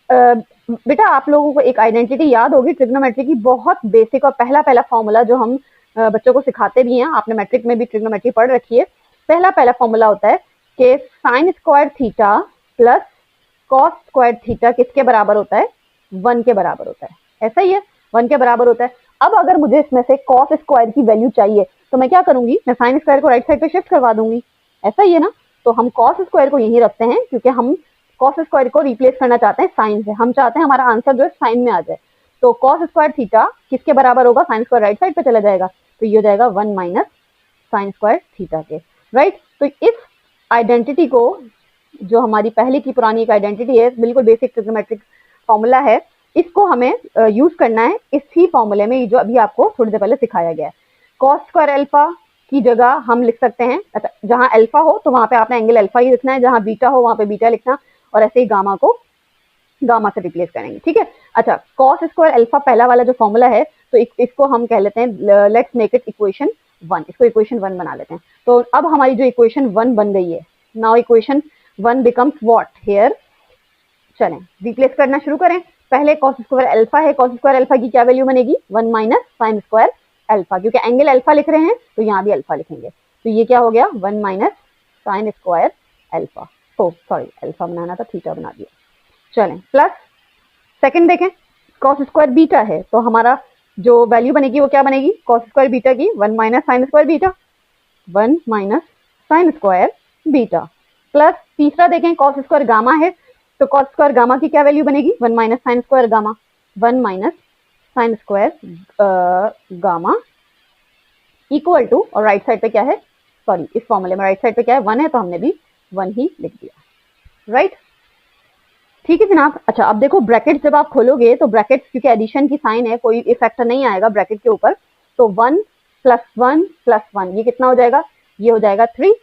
बेटा, आप लोगों को एक आइडेंटिटी याद होगी ट्रिग्नोमेट्री की, बहुत बेसिक और पहला फॉर्मूला जो हम बच्चों को सिखाते भी हैं, आपने मैट्रिक में भी ट्रिग्नोमेट्री पढ़ रखी है। पहला फॉर्मूला होता है कि sine square theta plus cos square theta किसके बराबर होता है, 1 के बराबर होता है, ऐसा ही है, 1 के बराबर होता है। अब अगर मुझे इसमें से कॉस स्क्वायर की वैल्यू चाहिए तो मैं क्या करूंगी, मैं साइन स्क्वायर को राइट साइड पे शिफ्ट करवा दूंगी, ऐसा ही है ना। तो हम कॉस स्क्वायर को यहीं रखते हैं, क्योंकि हम कॉस स्क्वायर को रिप्लेस करना चाहते हैं साइन से, हम चाहते हैं हमारा आंसर जो है साइन में आ जाए। तो कॉस स्क्वायर थीटा किसके बराबर होगा, साइन स्क्वायर राइट साइड पे चला जाएगा, तो ये हो जाएगा 1 माइनस साइन स्क्वायर थीटा के, राइट। तो इस आइडेंटिटी को, जो हमारी पहले की पुरानी एक आइडेंटिटी है, बिल्कुल बेसिक ट्रिग्नोमेट्रिक फॉर्मूला है, इसको हमें यूज करना है इसी फॉर्मूले में जो अभी आपको थोड़ी देर पहले सिखाया गया है। कॉस स्क्वायर अल्फा की जगह हम लिख सकते हैं, अच्छा जहां अल्फा हो तो वहां पे आपने एंगल अल्फा ही लिखना है, जहां बीटा हो वहां पे बीटा लिखना, और ऐसे ही गामा को गामा से रिप्लेस करेंगे, ठीक है। अच्छा, कॉस स्क्वायर अल्फा पहला वाला जो फॉर्मूला है, तो इसको हम कह लेते हैं, लेट्स मेक इट इक्वेशन 1, इसको इक्वेशन 1 बना लेते हैं। तो अब हमारी जो इक्वेशन 1 बन गई है, now equation 1 becomes what here. चलें रिप्लेस करना शुरू करें। पहले कॉस स्क्वायर अल्फा है, कॉस स्क्वायर अल्फा की क्या वैल्यू बनेगी, 1 माइनस साइन स्क्वायर अल्फा, क्योंकि एंगल अल्फा लिख रहे हैं तो यहाँ भी अल्फा लिखेंगे, तो ये क्या हो गया, 1 माइनस साइन स्क्वायर अल्फा, तो सॉरी अल्फा बनाना था, थीटा बना दिया। चलें प्लस सेकंड देखें, कॉस स्क्वायर बीटा है, तो हमारा जो वैल्यू बनेगी वो क्या बनेगी, कॉस स्क्वायर बीटा की 1 minus sine square beta, 1 minus sine square beta, plus तीसरा देखें कॉस स्क्वायर गामा है, तो कॉस स्क्वायर गामा की क्या वैल्यू बनेगी, 1 minus sine square gamma, 1 minus sine square gamma equal to, और राइट साइड पे क्या है, सॉरी इस फॉर्मूले में राइट साइड पे क्या है, 1 है, तो हमने भी 1 ही लिख दिया, राइट। ठीक है जनाब। अच्छा अब देखो ब्रैकेट जब आप खोलोगे तो ब्रैकेट क्योंकि एडिशन की साइन है, कोई इफेक्ट नहीं आएगा ब्रैकेट के ऊपर, तो 1 प्लस 1 प्लस 1 ये कितना हो जाएगा, ये हो जाएगा 3।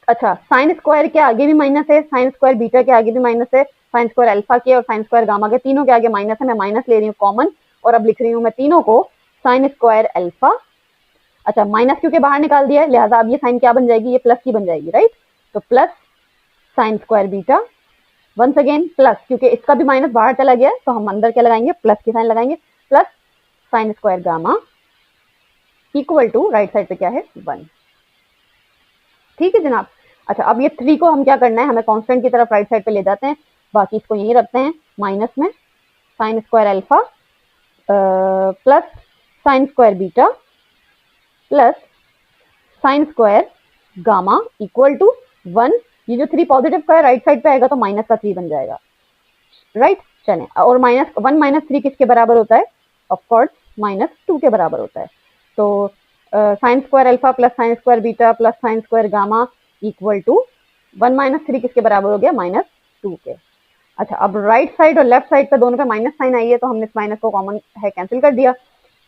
अच्छा साइन स्क्वायर के आगे भी माइनस है, साइन स्क्वायर बीटा के आगे भी माइनस है, साइन स्क्वायर अल्फा के और साइन स्क्वायर गामा के तीनों के आगे माइनस है, मैं माइनस ले रही हूँ कॉमन, और अब लिख रही हूँ मैं तीनों को साइन स्क्वायर अल्फा। अच्छा माइनस क्योंकि बाहर निकाल दिया है, लिहाजा अब ये साइन क्या बन जाएगी, ये प्लस की बन जाएगी, राइट। तो plus sine square beta, once again plus, क्योंकि इसका भी माइनस बाहर चला गया है तो हम अंदर क्या लगाएंगे, प्लस की साइन लगाएंगे, plus sine square gamma equal to right side पे क्या है 1। ठीक है जनाब। अच्छा अब ये 3 को हम क्या करना है, हमें कांस्टेंट की तरफ राइट साइड पे ले जाते हैं, बाकी इसको यहीं रखते हैं माइनस में, sine square alpha plus sine square beta plus sine square gamma equal to 1। ये जो 3 पॉजिटिव का है राइट साइड पे आएगा तो माइनस का 3 बन जाएगा, राइट। चलें, और माइनस 1 माइनस 3 किसके बराबर होता है, ऑफ कोर्स माइनस 2 के बराबर होता है। तो sine square alpha plus sine square beta plus sine square gamma equal to 1 minus 3 किसके बराबर हो गया, माइनस 2 के। अच्छा अब राइट साइड और लेफ्ट साइड पे दोनों पे माइनस साइन आई है, तो हमने इस माइनस को कॉमन है कैंसिल कर दिया,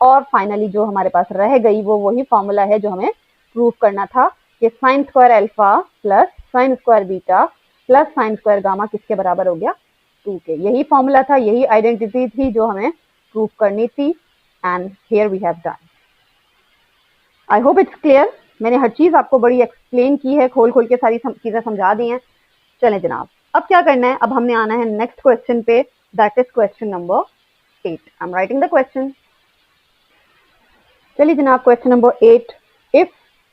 और फाइनली जो हमारे पास रह गई वो वही फॉर्मूला है जो हमें प्रूव करना था कि sine square alpha plus sine square beta plus sine square gamma किसके बराबर हो गया, 2 के। यही फॉर्मूला था, यही आइडेंटिटी थी जो हमें प्रूव करनी थी, and here we have done. I hope it's clear, मैंने हर चीज आपको बड़ी एक्सप्लेन की है, खोल खोल के सारी चीजें समझा दी हैं। चलें जनाब, अब क्या करना है, अब हमने आना है नेक्स्ट क्वेश्चन पे, that is question number 8। I am writing the question. चलिए जनाब, question number 8, if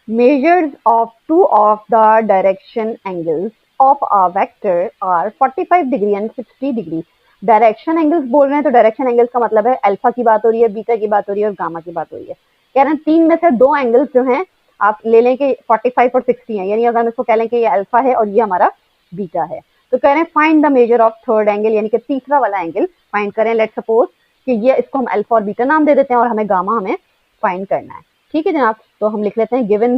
measures of two of the direction angles of a vector are 45 degree and 60 degree। Direction angles बोल रहे हैं, तो डायरेक्शन एंगल्स का मतलब है अल्फा की बात हो रही है, बीटा की बात हो रही है और गामा की बात हो रही है। कह रहे हैं 3 में से 2 एंगल्स जो हैं आप ले लें कि 45 और 60 हैं, यानी अगर हम इसको कह लें कि ये अल्फा है और ये हमारा बीटा है, तो कह रहे हैं find the measure of third angle, यानी कि तीसरा वाला एंगल फाइंड करें। लेट्स सपोज कि ये इसको हम अल्फा और बीटा नाम दे देते हैं और हमें गामा हमें फाइंड करना है। ठीक है जनाब, तो हम लिख लेते हैं given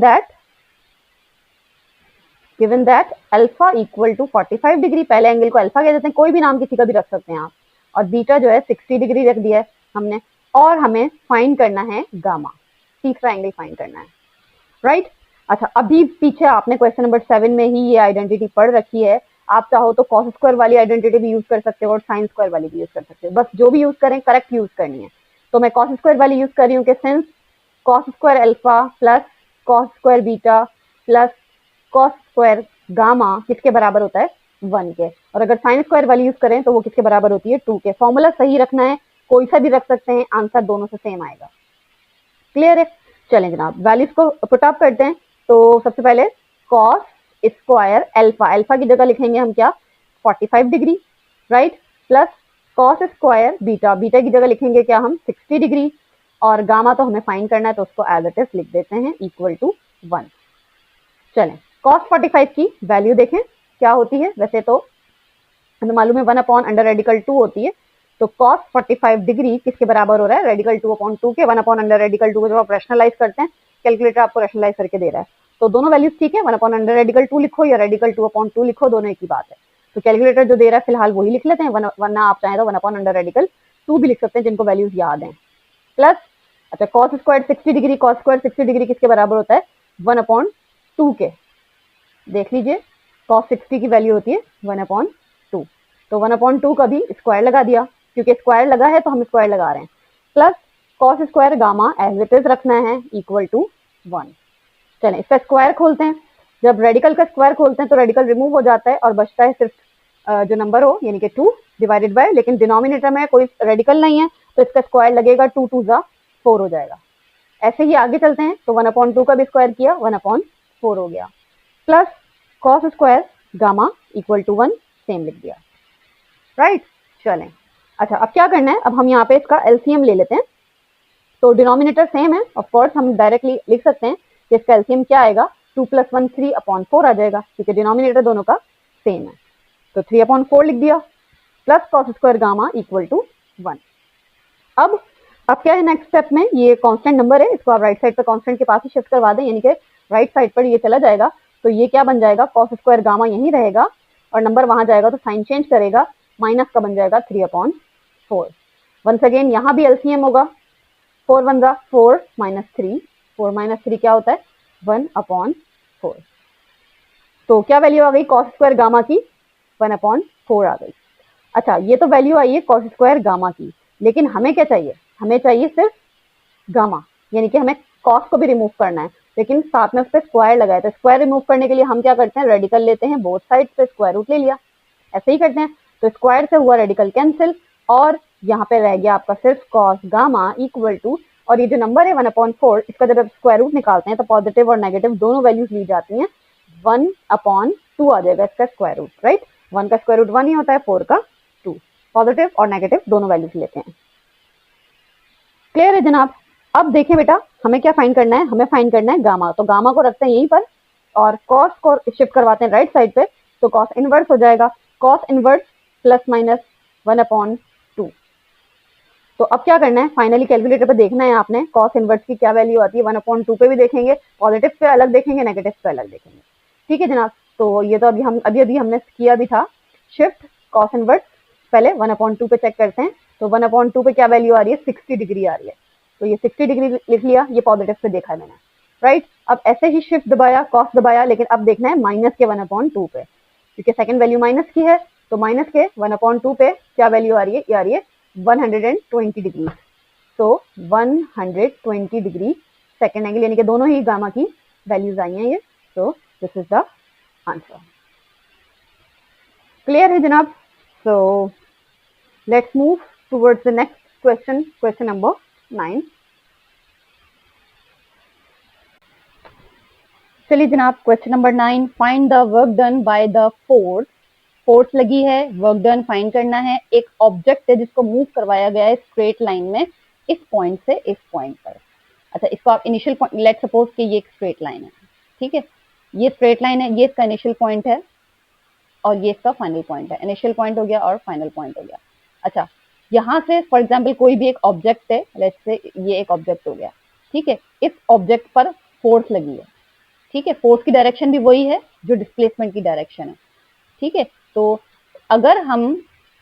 that alpha equal to 45 degree, पहले एंगल को अल्फा कह देते हैं, कोई भी नाम किसी का भी रख सकते हैं आप, और बीटा जो है 60 डिग्री रख दिया है हमने, और हमें फाइंड करना है गामा, तीसरा एंगल फाइंड करना है, राइट। अच्छा अभी पीछे आपने क्वेश्चन नंबर 7 में ही ये आइडेंटिटी पढ़ रखी है, आप चाहो तो कॉस स्क्वायर वाली आइडेंटिटी भी यूज कर सकते हो और साइन स्क्वायर वाली भी यूज कर सकते हो, बस जो भी यूज करें करेक्ट यूज करनी है। तो मैं कॉस स्क्वायर वाली यूज कर रही हूँ कि since cos square alpha plus cos square beta plus cos square gamma किसके बराबर होता है, 1 के, और अगर साइन स्क्वायर वाली यूज करें तो वो किसके बराबर होती है, 2 के। फॉर्मूला सही रखना है, कोई सा भी रख सकते हैं, आंसर दोनों से सेम आएगा। क्लियर है। चलें जनाब, वैल्यूज को पुट अप करते हैं। तो सबसे पहले कॉस स्क्वायर अल्फा, अल्फा की जगह लिखेंगे हम क्या, 45 degree, right, plus cos square beta, beta की जगह लिखेंगे क्या हम, 60 डिग्री, और गामा तो हमें फाइंड करना है तो उसको एज इट इज लिख देते हैं इक्वल टू 1। चलें cos 45 की वैल्यू देखें क्या होती है, वैसे तो हमें मालूम है 1/√2 होती है, तो cos 45 डिग्री किसके बराबर हो रहा है, रेडिकल 2/2 के। 1/√2 को जब आप रैशनलाइज करते हैं, कैलकुलेटर आपको रैशनलाइज करके दे रहा है, तो दोनों वैल्यूज ठीक है, 1/√2 लिखो या रेडिकल 2/2 लिखो, दोनों एक ही बात है। तो कैलकुलेटर जो दे रहा है फिलहाल वही लिख लेते हैं, वरना आप चाहें तो 1/√2 भी लिख सकते हैं जिनको वैल्यूज याद हैं, प्लस अच्छा cos square 60 degree, cos square 60 degree किसके बराबर होता है? 1/2 के। देख लीजिए कॉस 60 की वैल्यू होती है 1/2। तो 1/2 का भी स्क्वायर लगा दिया, क्योंकि स्क्वायर लगा है तो हम स्क्वायर लगा रहे हैं, plus cos square gamma as it is रखना है इक्वल टू 1। चलें इसका स्क्वायर खोलते हैं। जब रेडिकल का स्क्वायर खोलते हैं तो रेडिकल रिमूव हो जाता है और बचता है सिर्फ जो नंबर हो यानी कि 2 डिवाइडेड बाय, लेकिन डिनोमिनेटर में कोई रेडिकल नहीं है तो इसका स्क्वायर लगेगा 2 2 जा 4 हो जाएगा। ऐसे ही आगे चलते हैं तो 1/2 का भी स्क्वायर किया 1/4 हो गया, plus cos square gamma equal to 1 same लिख दिया, राइट। चलें अच्छा अब क्या करना है, अब हम यहाँ पे इसका एलसीएम ले लेते हैं। तो डिनोमिनेटर सेम है, ऑफ कोर्स हम डायरेक्टली लिख सकते हैं कि इसका एलसीएम क्या आएगा, 2 + 1 3/4 आ जाएगा, क्योंकि डिनोमिनेटर दोनों का सेम है। तो 3/4 लिख दिया, plus cos square gamma equal to 1। अब क्या है नेक्स्ट स्टेप में, ये कांस्टेंट नंबर है, इसको आप राइट साइड पर कांस्टेंट के पास ही शिफ्ट करवा दें, यानी कि राइट साइड पर ये चला जाएगा। तो ये क्या बन जाएगा, कॉस स्क्वायर गामा यहीं रहेगा और नंबर वहां जाएगा तो साइन चेंज करेगा, माइनस का बन जाएगा 3/4। वंस अगेन यहाँ भी एलसीएम होगा, 4 1 जा 4 - 3, 4 - 3 क्या होता है 1/4। तो क्या वैल्यू आ गई कॉस स्क्वायर गामा की, 1/4 आ गई। अच्छा ये तो वैल्यू आई है कॉस स्क्वायर गामा की, लेकिन हमें क्या चाहिए, हमें चाहिए सिर्फ गामा, यानी कि हमें कॉस को भी रिमूव करना है, लेकिन साथ में उस पर स्क्वायर लगाया। तो स्क्वायर रिमूव करने के लिए हम क्या करते हैं, रेडिकल लेते हैं, बोथ साइड पे स्क्वायर रूट ले लिया, ऐसे ही करते हैं। तो स्क्वायर से हुआ रेडिकल कैंसिल और यहाँ पे रह गया आपका सिर्फ कॉस गामा इक्वल टू, और ये जो नंबर है 1/4, इसका जब आप स्क्वायर रूट निकालते हैं तो पॉजिटिव और नेगेटिव दोनों वैल्यूज ली जाती हैं, 1/2 आ जाएगा इसका स्क्वायर रूट, राइट। 1 का स्क्वायर रूट 1 ही होता है, 4 का 2, पॉजिटिव और नेगेटिव दोनों वैल्यूज लेते हैं। क्लियर है जनाब। अब देखें बेटा हमें क्या फाइंड करना है, हमें फाइंड करना है गामा। तो गामा को रखते हैं यहीं पर और कॉस को शिफ्ट करवाते हैं राइट साइड पे, तो कॉस इनवर्स हो जाएगा, कॉस इनवर्स प्लस माइनस 1/2। तो अब क्या करना है, फाइनली कैलकुलेटर पे देखना है आपने कॉस इनवर्स की क्या वैल्यू आती है, 1/2 पे भी देखेंगे, पॉजिटिव पे अलग देखेंगे, नेगेटिव पे अलग देखेंगे, ठीक है जनाब। तो ये तो अभी हमने किया भी था शिफ्ट कॉस इनवर्स, पहले 1/2 पे चेक करते हैं। तो 1/2 पे क्या वैल्यू आ रही है, 60 डिग्री आ रही है, तो ये 60 डिग्री लिख लिया, ये पॉजिटिव से देखा है मैंने, राइट। अब ऐसे ही शिफ्ट दबाया, कॉस दबाया, लेकिन अब देखना है माइनस के 1/2 पे, क्योंकि सेकंड वैल्यू माइनस की है, तो माइनस के 1/2 पे क्या वैल्यू आ रही है, ये आ रही है 120 डिग्री। तो 120 डिग्री सेकंड एंगल, यानी कि दोनों ही गामा की वैल्यूज आई हैं ये। तो this is the answer. Clear है जनाब। So let's move towards the next question, question number 9। चलिए जनाब question number 9, find the work done by the force. Force लगी है, वर्क डन फाइंड करना है। एक ऑब्जेक्ट है जिसको मूव करवाया गया है स्ट्रेट लाइन में, इस पॉइंट से इस पॉइंट पर। अच्छा इसको आप इनिशियल पॉइंट, लेट सपोज कि ये एक स्ट्रेट लाइन है, ठीक है, ये स्ट्रेट लाइन है, ये इसका इनिशियल पॉइंट है और ये इसका फाइनल पॉइंट है। इनिशियल पॉइंट हो गया और फाइनल पॉइंट हो गया। अच्छा यहाँ से फॉर एग्जाम्पल कोई भी एक ऑब्जेक्ट है, लेट्स से ये एक ऑब्जेक्ट हो गया, ठीक है, इस ऑब्जेक्ट पर फोर्स लगी है, ठीक है, फोर्स की डायरेक्शन भी वही है जो डिस्प्लेसमेंट की डायरेक्शन है, ठीक है। तो अगर हम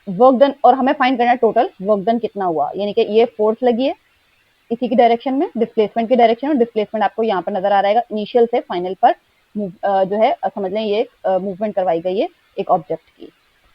वर्क डन, और हमें फाइंड करना है टोटल वर्क डन कितना हुआ, यानी कि ये फोर्स लगी है इसी की डायरेक्शन में, डिस्प्लेसमेंट की डायरेक्शन, और डिस्प्लेसमेंट आपको यहाँ पर नजर आ रहेगा, इनिशियल से फाइनल पर जो है समझ लें ये मूवमेंट करवाई गई है एक ऑब्जेक्ट की।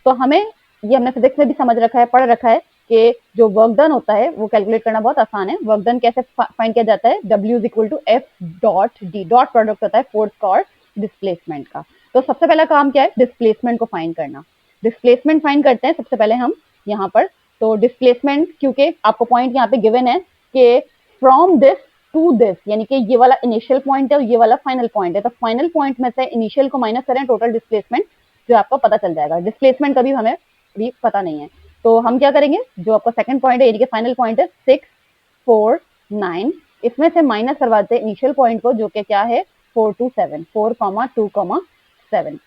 तो हमें ये हमने फिजिक्स में भी समझ रखा है, पढ़ रखा है कि जो वर्क डन होता है वो कैलकुलेट करना बहुत आसान है। वर्क डन कैसे फाइंड किया जाता है, W = F.D, डॉट प्रोडक्ट होता है फोर्स का और डिस्प्लेसमेंट का। तो सबसे पहला काम क्या है, डिस्प्लेसमेंट को फाइंड करना। डिस्प्लेसमेंट फाइंड करते हैं सबसे पहले हम यहाँ पर। तो डिस्प्लेसमेंट, क्योंकि आपको पॉइंट यहाँ पे गिवन है कि फ्रॉम दिस टू दिस, यानी कि ये वाला इनिशियल पॉइंट है और ये वाला फाइनल पॉइंट है, तो फाइनल पॉइंट में से इनिशियल को माइनस करें, टोटल डिस्प्लेसमेंट जो आपको पता चल जाएगा। डिस्प्लेसमेंट कभी हमें भी पता नहीं है, तो हम क्या करेंगे, जो आपका सेकंड पॉइंट है यानी कि फाइनल पॉइंट है 6 4 9, इसमें से माइनस करवाते हैं इनिशियल पॉइंट को, जो कि क्या है 4 2 7, 4 2 7।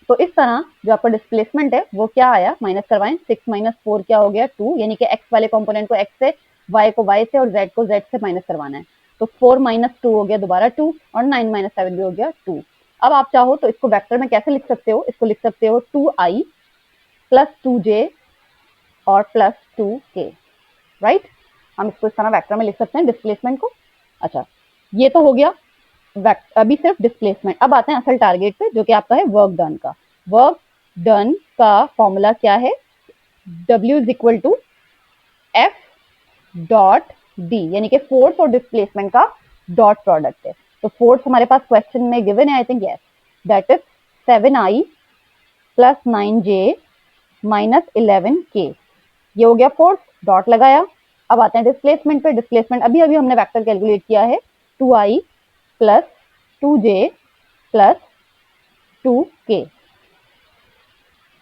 तो इस तरह जो आपका डिस्प्लेसमेंट है वो क्या आया, माइनस करवाएं, 6 - 4 क्या हो गया 2, यानी कि x वाले कंपोनेंट को x से, y को y से और z को z से माइनस करवाना है। तो 4 - 2 हो गया दोबारा 2, और 9 - 7 भी हो गया 2। अब आप चाहो तो इसको वेक्टर में कैसे लिख सकते हो, इसको लिख सकते हो 2i + 2j और +2k, राइट। हम इसको इस तरह वेक्टर में लिख सकते हैं डिस्प्लेसमेंट को। अच्छा, ये तो हो गया अभी सिर्फ डिस्प्लेसमेंट। अब आते हैं असल टारगेट पे, जो कि आपका है वर्क डन का। वर्क डन का फॉर्मूला क्या है? W is equal to F dot D, यानी कि फोर्स और डिस्प्लेसमेंट का डॉट प्रोडक्ट है। तो फोर्स हमारे पास क्वेश्चन में गिवन है, I think yes, that is 7i plus 9j minus 11k। ये हो गया फोर्स, डॉट लगाया। अब आते हैं डिस्प्लेसमेंट पे। डिस्प्लेसमेंट अभी अभी हमने वेक्टर कैलकुलेट किया है, 2i plus 2j plus 2k।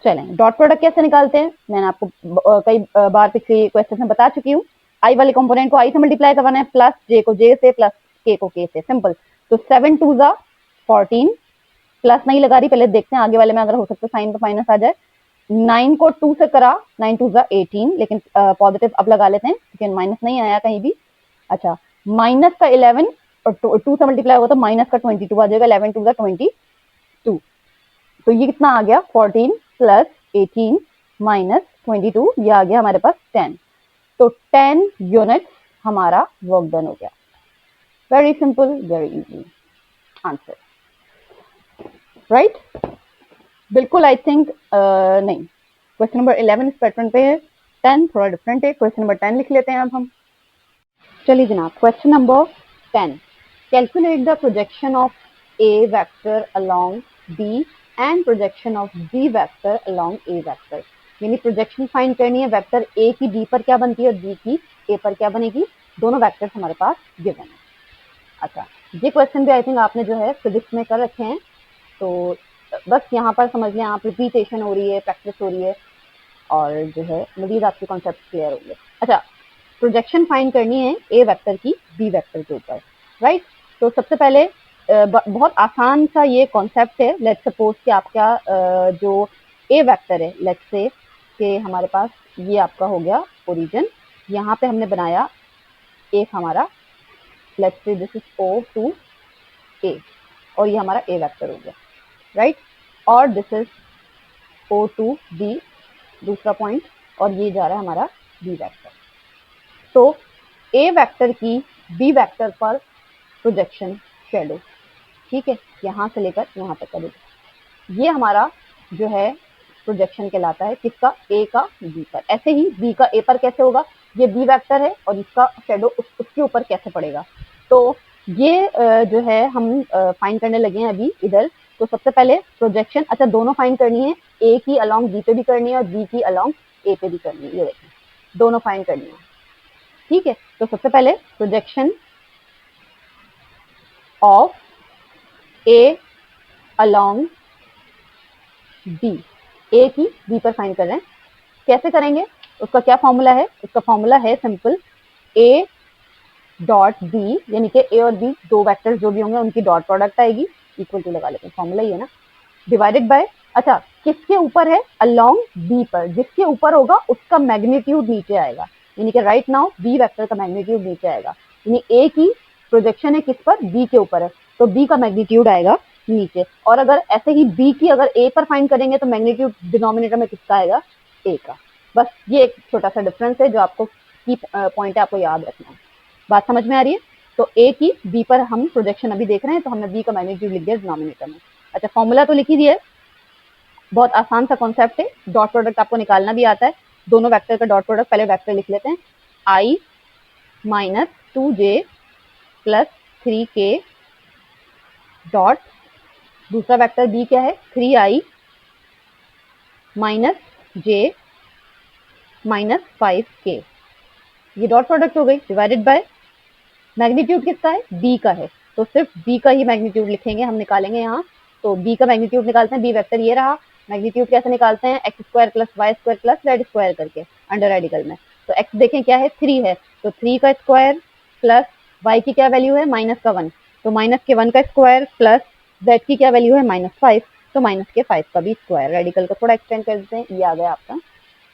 चलें, डॉट प्रोडक्ट कैसे निकालते हैं? मैंने आपको कई बार पिछले क्वेश्चन में बता चुकी हूँ। आई वाले कंपोनेंट को आई से मल्टीप्लाई करवाना है, प्लस जे को जे से, प्लस के को के से, सिंपल। तो 7 2 जा 14, प्लस नहीं लगा रही, पहले देखते हैं आगे वाले में अगर हो सकता है साइन पे माइनस आ जाए। 9 को 2 से करा, 9 2 जा 18, लेकिन पॉजिटिव अब लगा लेते हैं क्योंकि माइनस नहीं आया कहीं भी। अच्छा, माइनस का 11 और 2 से मल्टीप्लाई होगा तो माइनस का 22 आ जाएगा, 11 2 जा 22। तो ये कितना आ गया? 14 प्लस 18 माइनस 22, ये आ गया हमारे पास 10। तो 10 यूनिट हमारा वर्क डन हो गया। Very simple, very easy answer, right? बिल्कुल, आई थिंक नहीं, क्वेश्चन नंबर 11 इस पैटर्न पे है, 10 थोड़ा डिफरेंट है। क्वेश्चन नंबर 10 लिख लेते हैं अब हम। चलिए जनाब, question number 10, calculate the projection of A vector along B and projection of B vector along A vector. यानी प्रोजेक्शन फाइंड करनी है, वेक्टर ए की बी पर क्या बनती है और बी की ए पर क्या बनेगी। दोनों वेक्टर्स हमारे पास गिवन है। अच्छा, ये क्वेश्चन भी आई थिंक आपने जो है फिजिक्स में कर रखे हैं, तो बस यहाँ पर समझ लें आप, रिपीटेशन हो रही है, प्रैक्टिस हो रही है, और जो है मजीद आपके कॉन्सेप्ट क्लियर हो गए। अच्छा, प्रोजेक्शन फाइंड करनी है ए वेक्टर की बी वेक्टर के ऊपर, राइट? तो सबसे पहले बहुत आसान सा ये कॉन्सेप्ट है। लेट्स सपोज कि आपका जो ए वेक्टर है, लेट्स से कि हमारे पास ये आपका हो गया ओरिजिन, यहाँ पे हमने बनाया एक हमारा, let's say this is O to A, और ये हमारा ए वेक्टर हो गया, राइट? और this is O to B, दूसरा पॉइंट, और ये जा रहा है हमारा बी वेक्टर। तो ए वेक्टर की बी वेक्टर पर प्रोजेक्शन शेडो, ठीक है, यहाँ से लेकर यहाँ तक का ये हमारा जो है प्रोजेक्शन कहलाता है, किसका? ए का बी पर। ऐसे ही बी का ए पर कैसे होगा? ये बी वेक्टर है और इसका शेडो उसके ऊपर कैसे पड़ेगा। तो ये जो है हम फाइंड करने लगे हैं अभी इधर। तो सबसे पहले प्रोजेक्शन, अच्छा दोनों फाइंड करनी है, ए की अलोंग बी पे भी करनी है और बी की अलोंग ए पे भी करनी है। ये देखें, दोनों फाइंड करनी है, ठीक है। तो सबसे पहले projection of A along B, A की बी पर फाइंड कर रहे हैं, कैसे करेंगे? उसका क्या फॉर्मूला है? उसका फॉर्मूला है सिंपल, ए डॉट बी, यानी कि ए और बी दो वेक्टर्स जो भी होंगे उनकी डॉट प्रोडक्ट आएगी, इक्वल टू लगा लेते हैं, फॉर्मूला ही है ना, डिवाइडेड बाय, अच्छा किसके ऊपर है? अलोंग बी पर, जिसके ऊपर होगा उसका मैग्नीट्यूड नीचे आएगा, यानी कि राइट नाउ बी वेक्टर का मैग्नीट्यूड नीचे आएगा, यानी ए की प्रोजेक्शन है किस पर? बी के ऊपर है, तो बी का मैग्नीट्यूड आएगा नीचे। और अगर ऐसे ही बी की अगर ए पर फाइंड करेंगे तो मैग्नीट्यूड डिनोमिनेटर में किसका आएगा? ए का। बस ये एक छोटा सा डिफरेंस है जो आपको की पॉइंट है, आपको याद रखना है। बात समझ में आ रही है? तो ए की बी पर हम प्रोजेक्शन अभी देख रहे हैं, तो हमने बी का मैग्नीट्यूड लिख दिया डिनोमिनेटर में। अच्छा, फॉर्मूला तो लिख ही दिया है, बहुत आसान सा कॉन्सेप्ट है, डॉट प्रोडक्ट आपको निकालना भी आता है। दोनों वेक्टर का डॉट प्रोडक्ट, पहले वेक्टर लिख लेते हैं, i minus 2j plus 3k dot, दूसरा वेक्टर बी क्या है? 3i minus j minus 5k, ये डॉट प्रोडक्ट हो गई, डिवाइडेड बाय मैग्नीट्यूड किसका है? बी का है, तो सिर्फ बी का ही मैग्नीट्यूड लिखेंगे, हम निकालेंगे यहाँ। तो बी का मैग्नीट्यूड निकालते हैं, बी वेक्टर ये रहा। मैग्नीट्यूड कैसे निकालते हैं? X square plus Y square plus Z square करके अंडर रेडिकल में। तो एक्स देखें क्या है? 3 है, तो 3 का स्क्वायर प्लस वाई की क्या वैल्यू है? माइनस का 1, तो माइनस के 1 का स्क्वायर प्लस जेड की क्या वैल्यू है? -5, तो माइनस के 5 का भी स्क्वायर। रेडिकल को थोड़ा एक्सटेंड कर देते हैं, ये आ गया आपका।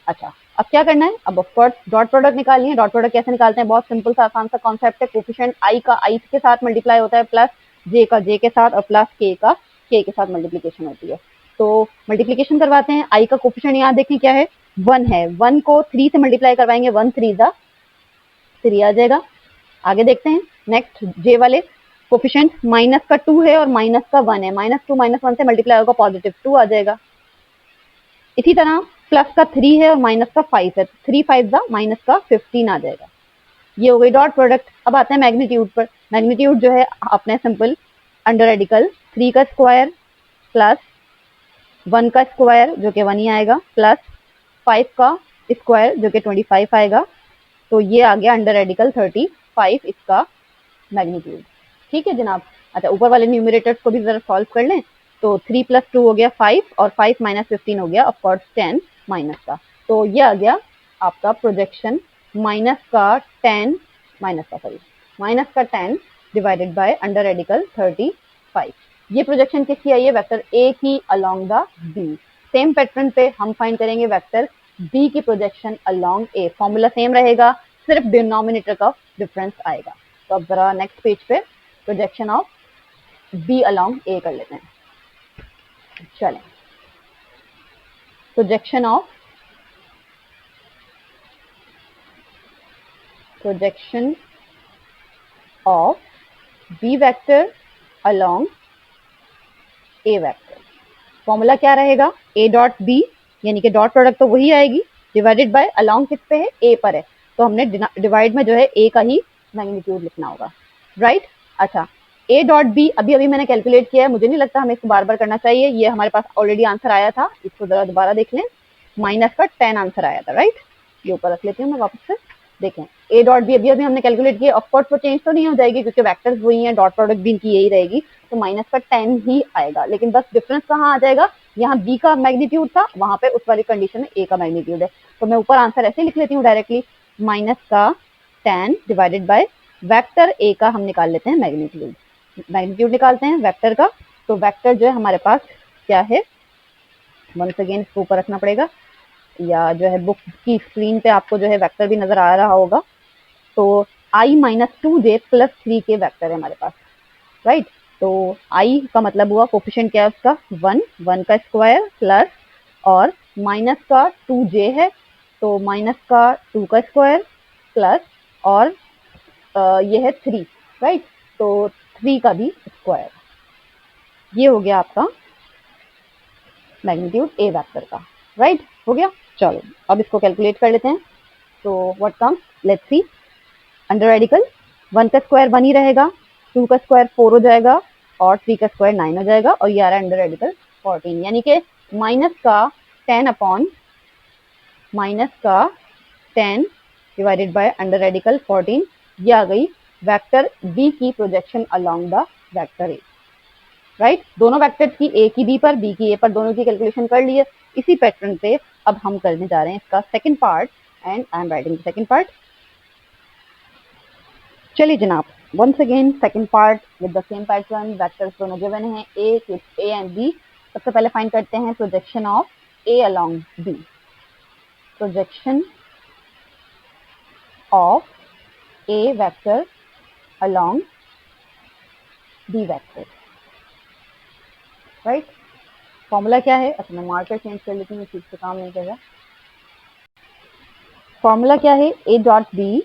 अच्छा, अब क्या करना है? अब ऑफकोर्स डॉट प्रोडक्ट निकालनी है। डॉट प्रोडक्ट कैसे निकालते हैं? बहुत सिंपल सा आसान सा कॉन्सेप्ट है, कोफिशिएंट आई का आई के साथ मल्टीप्लाई होता है, प्लस जे का जे के साथ, और प्लस के का के के साथ मल्टीप्लीकेशन होती है। तो मल्टीप्लीकेशन करवाते हैं, आई का कोफिशिएंट यहाँ देखें क्या है? 1 है, 1 को 3 से मल्टीप्लाई करवाएंगे, 1 3 जा 3 आ जाएगा। आगे देखते हैं नेक्स्ट जे वाले कोफिशिएंट माइनस का 2 है और माइनस का 1 है, -2 -1 से मल्टीप्लाई होगा +2 आ जाएगा। इसी तरह प्लस का 3 है और माइनस का 5 है, 3 5 जा माइनस का 15 आ जाएगा। ये हो गई डॉट प्रोडक्ट। अब आते हैं मैग्नीट्यूड पर। मैग्नीट्यूड जो है अपने सिंपल अंडर रेडिकल 3 का स्क्वायर प्लस 1 का स्क्वायर जो कि 1 ही आएगा प्लस 5 का स्क्वायर जो कि 25 आएगा। तो ये आ गया अंडर रेडिकल 35 इसका मैग्नीट्यूड। ठीक है जनाब। अच्छा ऊपर वाले न्यूमरेटर्स को भी जरा सॉल्व कर लें। तो 3 + 2 हो गया 5 और 5 - 15 हो गया ऑफकोर्स 10 माइनस का। तो ये आ गया आपका प्रोजेक्शन माइनस का 10 डिवाइडेड बाय अंडर रेडिकल 35। ये प्रोजेक्शन किसकी आई है? वेक्टर ए की along the B. Same pattern पे हम फाइंड करेंगे वेक्टर बी की projection along A. Formula same रहेगा, सिर्फ डिनोमिनेटर का डिफरेंस आएगा। तो अब जरा नेक्स्ट पेज पे projection of B along A कर लेते हैं। चलें, projection of B vector along A vector. Formula क्या रहेगा? ए डॉट बी यानी कि डॉट प्रोडक्ट तो वही आएगी डिवाइडेड बाय अलोंग किस पे है? ए पर है। तो हमने डिवाइड में जो है ए का ही मैग्नीट्यूड लिखना होगा, राइट। अच्छा ए डॉट बी अभी मैंने कैलकुलेट किया है, मुझे नहीं लगता हमें इसको बार बार करना चाहिए। ये हमारे पास ऑलरेडी आंसर आया था, इसको जरा दोबारा देख लें। माइनस का 10 आंसर आया था, राइट। ये ऊपर रख लेती हूँ मैं वापस से। देखें ए डॉट बी अभी हमने कैलकुलेट किया। ऑफकोर्स वो चेंज तो नहीं हो जाएगी क्योंकि वेक्टर्स वही हैं, डॉट प्रोडक्ट भी इनकी यही रहेगी। तो माइनस का 10 ही आएगा, लेकिन बस डिफरेंस कहाँ आ जाएगा? यहाँ बी का मैग्नीट्यूड था, वहां पे उस वाली कंडीशन में ए का मैग्नीट्यूड है। तो मैं ऊपर आंसर ऐसे लिख लेती हूँ डायरेक्टली, माइनस का 10 डिवाइडेड बाय वेक्टर ए का हम निकाल लेते हैं मैग्नीट्यूड। मैग्नीट्यूड निकालते हैं वेक्टर का। तो वेक्टर जो है हमारे पास क्या है? वंस अगेन इसको ऊपर रखना पड़ेगा, या जो है बुक की स्क्रीन पे आपको जो है वेक्टर भी नजर आ रहा होगा। तो i - 2j + 3 के वेक्टर है हमारे पास, राइट। तो i का मतलब हुआ कोफिशिएंट क्या है उसका? 1 का स्क्वायर प्लस और माइनस का 2j है तो माइनस का 2 का स्क्वायर प्लस और ये है 3, राइट। तो 3 का भी स्क्वायर। ये हो गया आपका मैग्नीट्यूड ए वेक्टर का, राइट। हो गया। चलो अब इसको कैलकुलेट कर लेते हैं। तो what comes, let's see. Under radical 1 का स्क्वायर 1 ही रहेगा, 2 का स्क्वायर 4 हो जाएगा और 3 का स्क्वायर 9 हो जाएगा और ये आ रहा है अंडर रेडिकल 14, यानी कि माइनस का 10 डिवाइडेड बाय अंडर रेडिकल 14। ये आ गई वेक्टर बी की projection along the vector A, right. दोनों वेक्टर्स की, ए की बी पर, बी की ए पर, दोनों की कैलकुलेशन कर लिए। इसी पैटर्न पे अब हम करने जा रहे हैं इसका second part, and I am writing the second part. चलिए जनाब, once again second part with the same pattern. Vectors दोनों गिवन हैं, ए एंड बी। सबसे पहले फाइंड करते हैं projection of A along B. Projection of A vector along B vector, right. Formula क्या है? अच्छा मैं मार्कर चेंज कर लेती हूँ, ठीक से काम नहीं कर रहा। फॉर्मूला क्या है? ए डॉट बी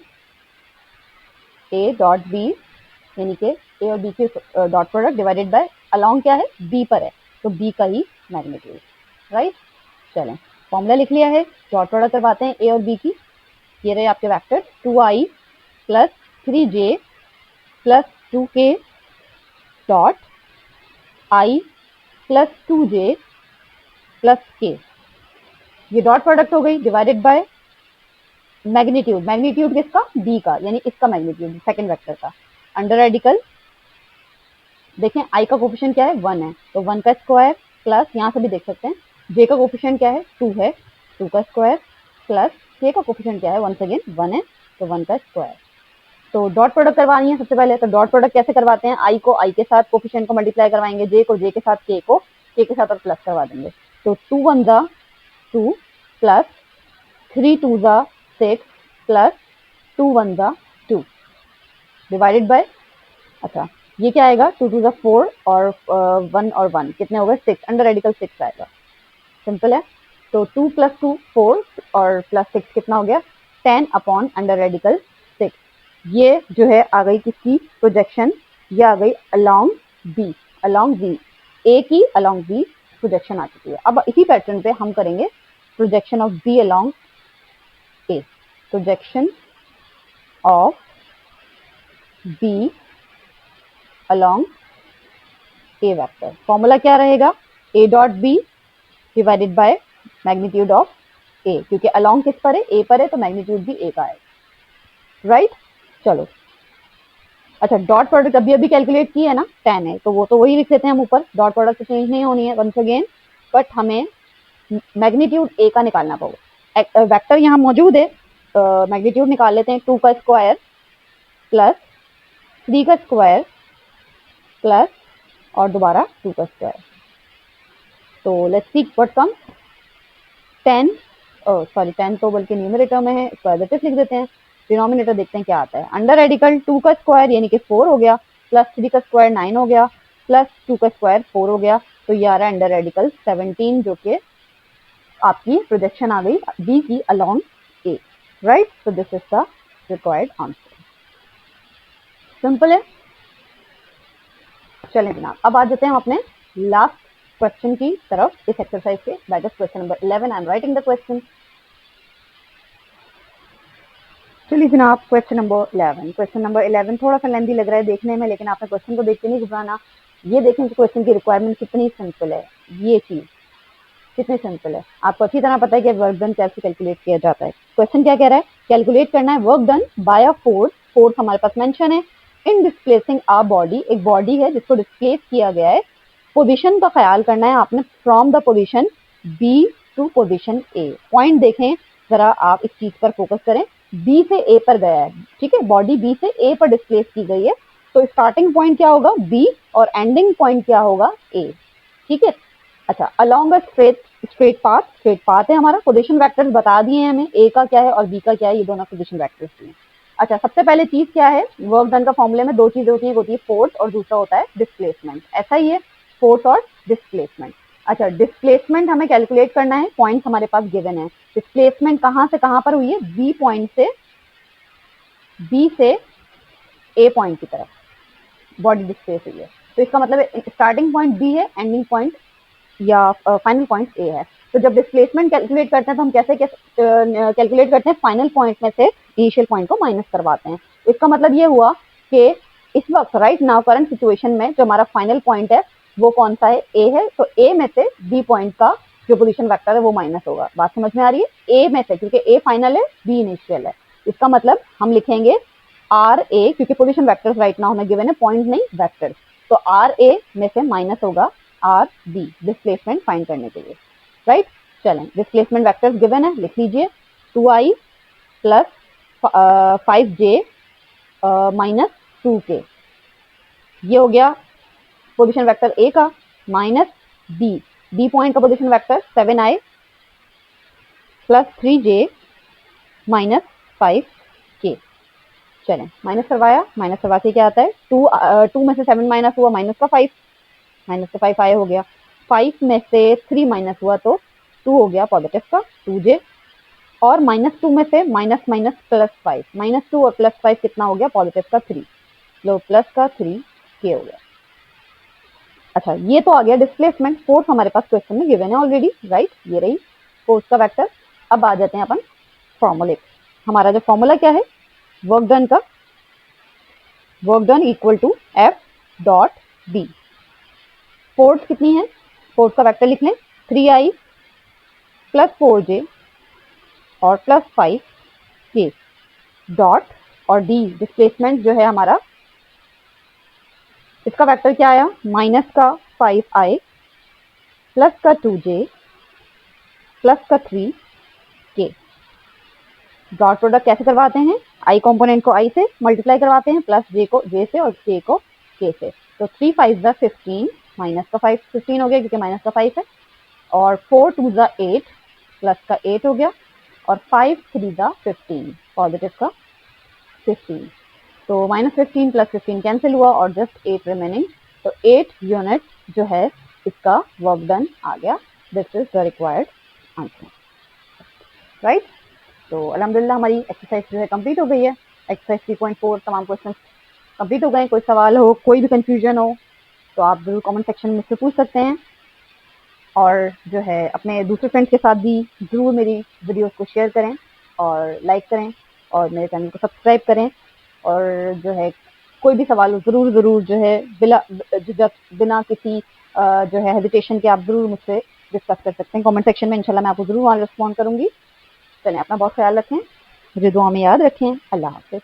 यानी कि ए और बी के dot product divided by along क्या है? बी पर है, तो बी का ही मैग्नीट्यूड, राइट। चलें फॉर्मूला लिख लिया है, डॉट प्रोडक्ट करवाते हैं ए और बी की। ये रहे आपके vector 2i + 3j + 2k dot i + 2j + k। ये डॉट प्रोडक्ट हो गई डिवाइडेड बाय मैग्नीट्यूड। मैग्नीट्यूड किसका? बी का, यानी इसका मैग्नीट्यूड सेकंड वेक्टर का। अंडर रेडिकल देखें i का कोफिशिएंट क्या है? 1 है, तो 1 का स्क्वायर प्लस, यहाँ से भी देख सकते हैं j का कोफिशिएंट क्या है? 2 है, 2 का स्क्वायर प्लस k का कोफिशिएंट क्या है? वंस अगेन 1 है, तो 1 का स्क्वायर। तो डॉट प्रोडक्ट करवानी है सबसे पहले। तो डॉट प्रोडक्ट कैसे करवाते हैं? i को i के साथ कोफिशिएंट को मल्टीप्लाई करवाएंगे, j को j के साथ, k को k के साथ और प्लस करवा देंगे। तो 2 1 जा 2 प्लस 3 2 जा 6 प्लस 2 1 जा 2 डिवाइडेड बाय, अच्छा ये क्या आएगा? 2 2 जा 4 और 1 और 1 कितने हो गए? 6, अंडर रेडिकल 6 आएगा। सिंपल है। तो 2 + 2 4 और +6 कितना हो गया? 10 अपॉन अंडर रेडिकल 6। ये जो है आ गई किसकी प्रोजेक्शन, ये आ गई along B, along B, A की अलोंग बी प्रोजेक्शन आ चुकी है। अब इसी पैटर्न पे हम करेंगे projection of B along A, projection of B along A vector. Formula क्या रहेगा, A dot B divided by magnitude of A, क्योंकि अलोंग किस पर है, ए पर है, तो मैग्नीट्यूड भी ए का है, राइट। चलो अच्छा, डॉट प्रोडक्ट अभी अभी कैलकुलेट की है ना, 10 है, तो वो तो वही लिख देते हैं हम ऊपर, डॉट प्रोडक्ट चेंज नहीं होनी है वंस अगेन, बट हमें मैग्नीट्यूड ए का निकालना पड़ेगा। वेक्टर यहाँ मौजूद है, मैग्नीट्यूड निकाल लेते हैं, 2 का स्क्वायर प्लस 3 का स्क्वायर प्लस और दोबारा 2 का स्क्वायर। तो let's see what comes, 10 sorry 10 तो बल्कि न्यूमरेटर में है, स्क्वायर ब्रैकेट लिख देते हैं, डिनोमिनेटर देखते हैं क्या आता है। अंडर रेडिकल 2 का स्क्वायर यानी कि 4 हो गया, प्लस 3 का स्क्वायर 9 हो गया, प्लस 2 का स्क्वायर 4 हो गया, तो ये आ रहा है अंडर रेडिकल 17, जो कि आपकी प्रोजेक्शन आ गई बी की along A, right. So this is the required answer. Simple है। चलें जनाब, अब आ जाते हैं हम अपने लास्ट क्वेश्चन की तरफ इस एक्सरसाइज के, that is question number 11। I am writing the question. चलिए जनाब, क्वेश्चन नंबर 11। क्वेश्चन नंबर 11 थोड़ा सा लेंथी लग रहा है देखने में, लेकिन आपने क्वेश्चन को देख के नहीं घबराना। ये देखें कि क्वेश्चन की रिक्वायरमेंट कितनी सिंपल है, ये चीज कितनी सिंपल है। आपको अच्छी तरह पता है कि वर्क डन कैसे कैलकुलेट किया जाता है। क्वेश्चन क्या कह रहा है, कैलकुलेट करना है work done by a force, force हमारे पास मेंशन है, इन डिस्प्लेसिंग अ बॉडी, एक बॉडी है जिसको डिस्प्लेस किया गया है। पोजीशन का ख्याल करना है आपने, from the position B to position A. Point देखें जरा, आप इस चीज पर फोकस करें, बी से ए पर गया है, ठीक है, बॉडी बी से ए पर डिस्प्लेस की गई है, तो स्टार्टिंग पॉइंट क्या होगा बी और एंडिंग पॉइंट क्या होगा ए, ठीक है। अच्छा, along a straight path, straight path है हमारा, पोजीशन वेक्टर्स बता दिए हैं हमें, ए का क्या है और बी का क्या है, ये दोनों पोजीशन वेक्टर्स हैं। अच्छा, सबसे पहले चीज क्या है, वर्क डन का फॉर्मूले में दो चीजें होती है, एक होती है फोर्स और दूसरा होता है डिस्प्लेसमेंट, ऐसा ही है, फोर्स और डिस्प्लेसमेंट। अच्छा, डिस्प्लेसमेंट हमें कैलकुलेट करना है, पॉइंट हमारे पास गिवन है, डिस्प्लेसमेंट कहां से कहां पर हुई है, बी पॉइंट से, बी से ए पॉइंट की तरफ बॉडी डिस्प्लेस हुई है, तो इसका मतलब स्टार्टिंग पॉइंट बी है, एंडिंग पॉइंट या फाइनल पॉइंट ए है। तो जब डिस्प्लेसमेंट कैलकुलेट करते हैं तो हम कैसे कैलकुलेट करते हैं, फाइनल पॉइंट में से इनिशियल पॉइंट को माइनस करवाते हैं। तो इसका मतलब ये हुआ कि इस वक्त राइट नाउ करंट सिचुएशन में जो हमारा फाइनल पॉइंट है वो कौन सा है, ए है, तो ए में से बी पॉइंट का जो पोजीशन वेक्टर है वो माइनस होगा। बात समझ में आ रही है, ए में से, क्योंकि ए फाइनल है बी इनिशियल है, इसका मतलब हम लिखेंगे आर ए, क्योंकि पोजीशन वेक्टर्स राइट नाउ हमें गिवन है, पॉइंट नहीं वेक्टर्स, तो आर ए में से माइनस होगा आर बी, डिस्प्लेसमेंट फाइंड करने के लिए, राइट। चलें, डिस्प्लेसमेंट वेक्टर्स गिवन है, लिख लीजिए, 2i plus 5j minus 2k, ये हो गया पोजीशन वेक्टर ए का, माइनस बी, बी पॉइंट का position vector 7i plus 3j minus 5k। चलें, माइनस करवाया, माइनस करवा के क्या आता है, 2 में से 7 माइनस हुआ, माइनस का 5, माइनस का 5 आया हो गया, 5 में से 3 माइनस हुआ तो 2 हो गया पॉजिटिव का 2j, और माइनस 2 में से माइनस माइनस प्लस 5, माइनस 2 और प्लस 5 कितना हो गया, पॉजिटिव का 3, लो प्लस का 3k हो गया। अच्छा, ये तो आ गया डिस्प्लेसमेंट, फोर्स हमारे पास क्वेश्चन में गिवन है ऑलरेडी, राइट, ये रही फोर्स का वेक्टर। अब आ जाते हैं अपन फॉर्मूले, हमारा जो फॉर्मूला क्या है वर्क डन का, work done equal to F dot B, force कितनी है, फोर्स का वेक्टर लिख लें, 3i प्लस 4j और प्लस 5k डॉट, और डी डिस्प्लेसमेंट जो है हमारा, इसका वेक्टर क्या आया, माइनस का 5i प्लस का 2j प्लस का 3k। डॉट प्रोडक्ट कैसे करवाते हैं, आई कॉम्पोनेंट को आई से मल्टीप्लाई करवाते हैं, प्लस जे को जे से और के को के से, तो 3 5 15, माइनस का 5 15 हो गया क्योंकि माइनस का 5 है, और 4 2 8 प्लस का 8 हो गया, और 5 3 15 पॉजिटिव का 15, तो माइनस 15 प्लस 15 कैंसिल हुआ और जस्ट 8 रिमेनिंग, तो 8 यूनिट जो है इसका वर्क डन आ गया। This is the required answer, right. तो अल्हम्दुलिल्लाह हमारी एक्सरसाइज जो है कंप्लीट हो गई है। एक्सरसाइज 3.4 तमाम क्वेश्चन कंप्लीट हो गए। कोई सवाल हो, कोई भी कंफ्यूजन हो तो आप ज़रूर कमेंट सेक्शन में मुझसे पूछ सकते हैं। और जो है अपने दूसरे फ्रेंड्स के साथ भी ज़रूर मेरी वीडियोस को शेयर करें और लाइक करें और मेरे चैनल को सब्सक्राइब करें। और जो है कोई भी सवाल हो ज़रूर जो है बिना किसी जो है हेजिटेशन के आप ज़रूर मुझसे डिस्कस कर सकते हैं कमेंट सेक्शन में। इंशाल्लाह मैं आपको ज़रूर वहाँ रिस्पॉन्ड करूँगी। चलें, अपना बहुत ख्याल रखें, मुझे दुआ में याद रखें। अल्लाह हाफ़िज़।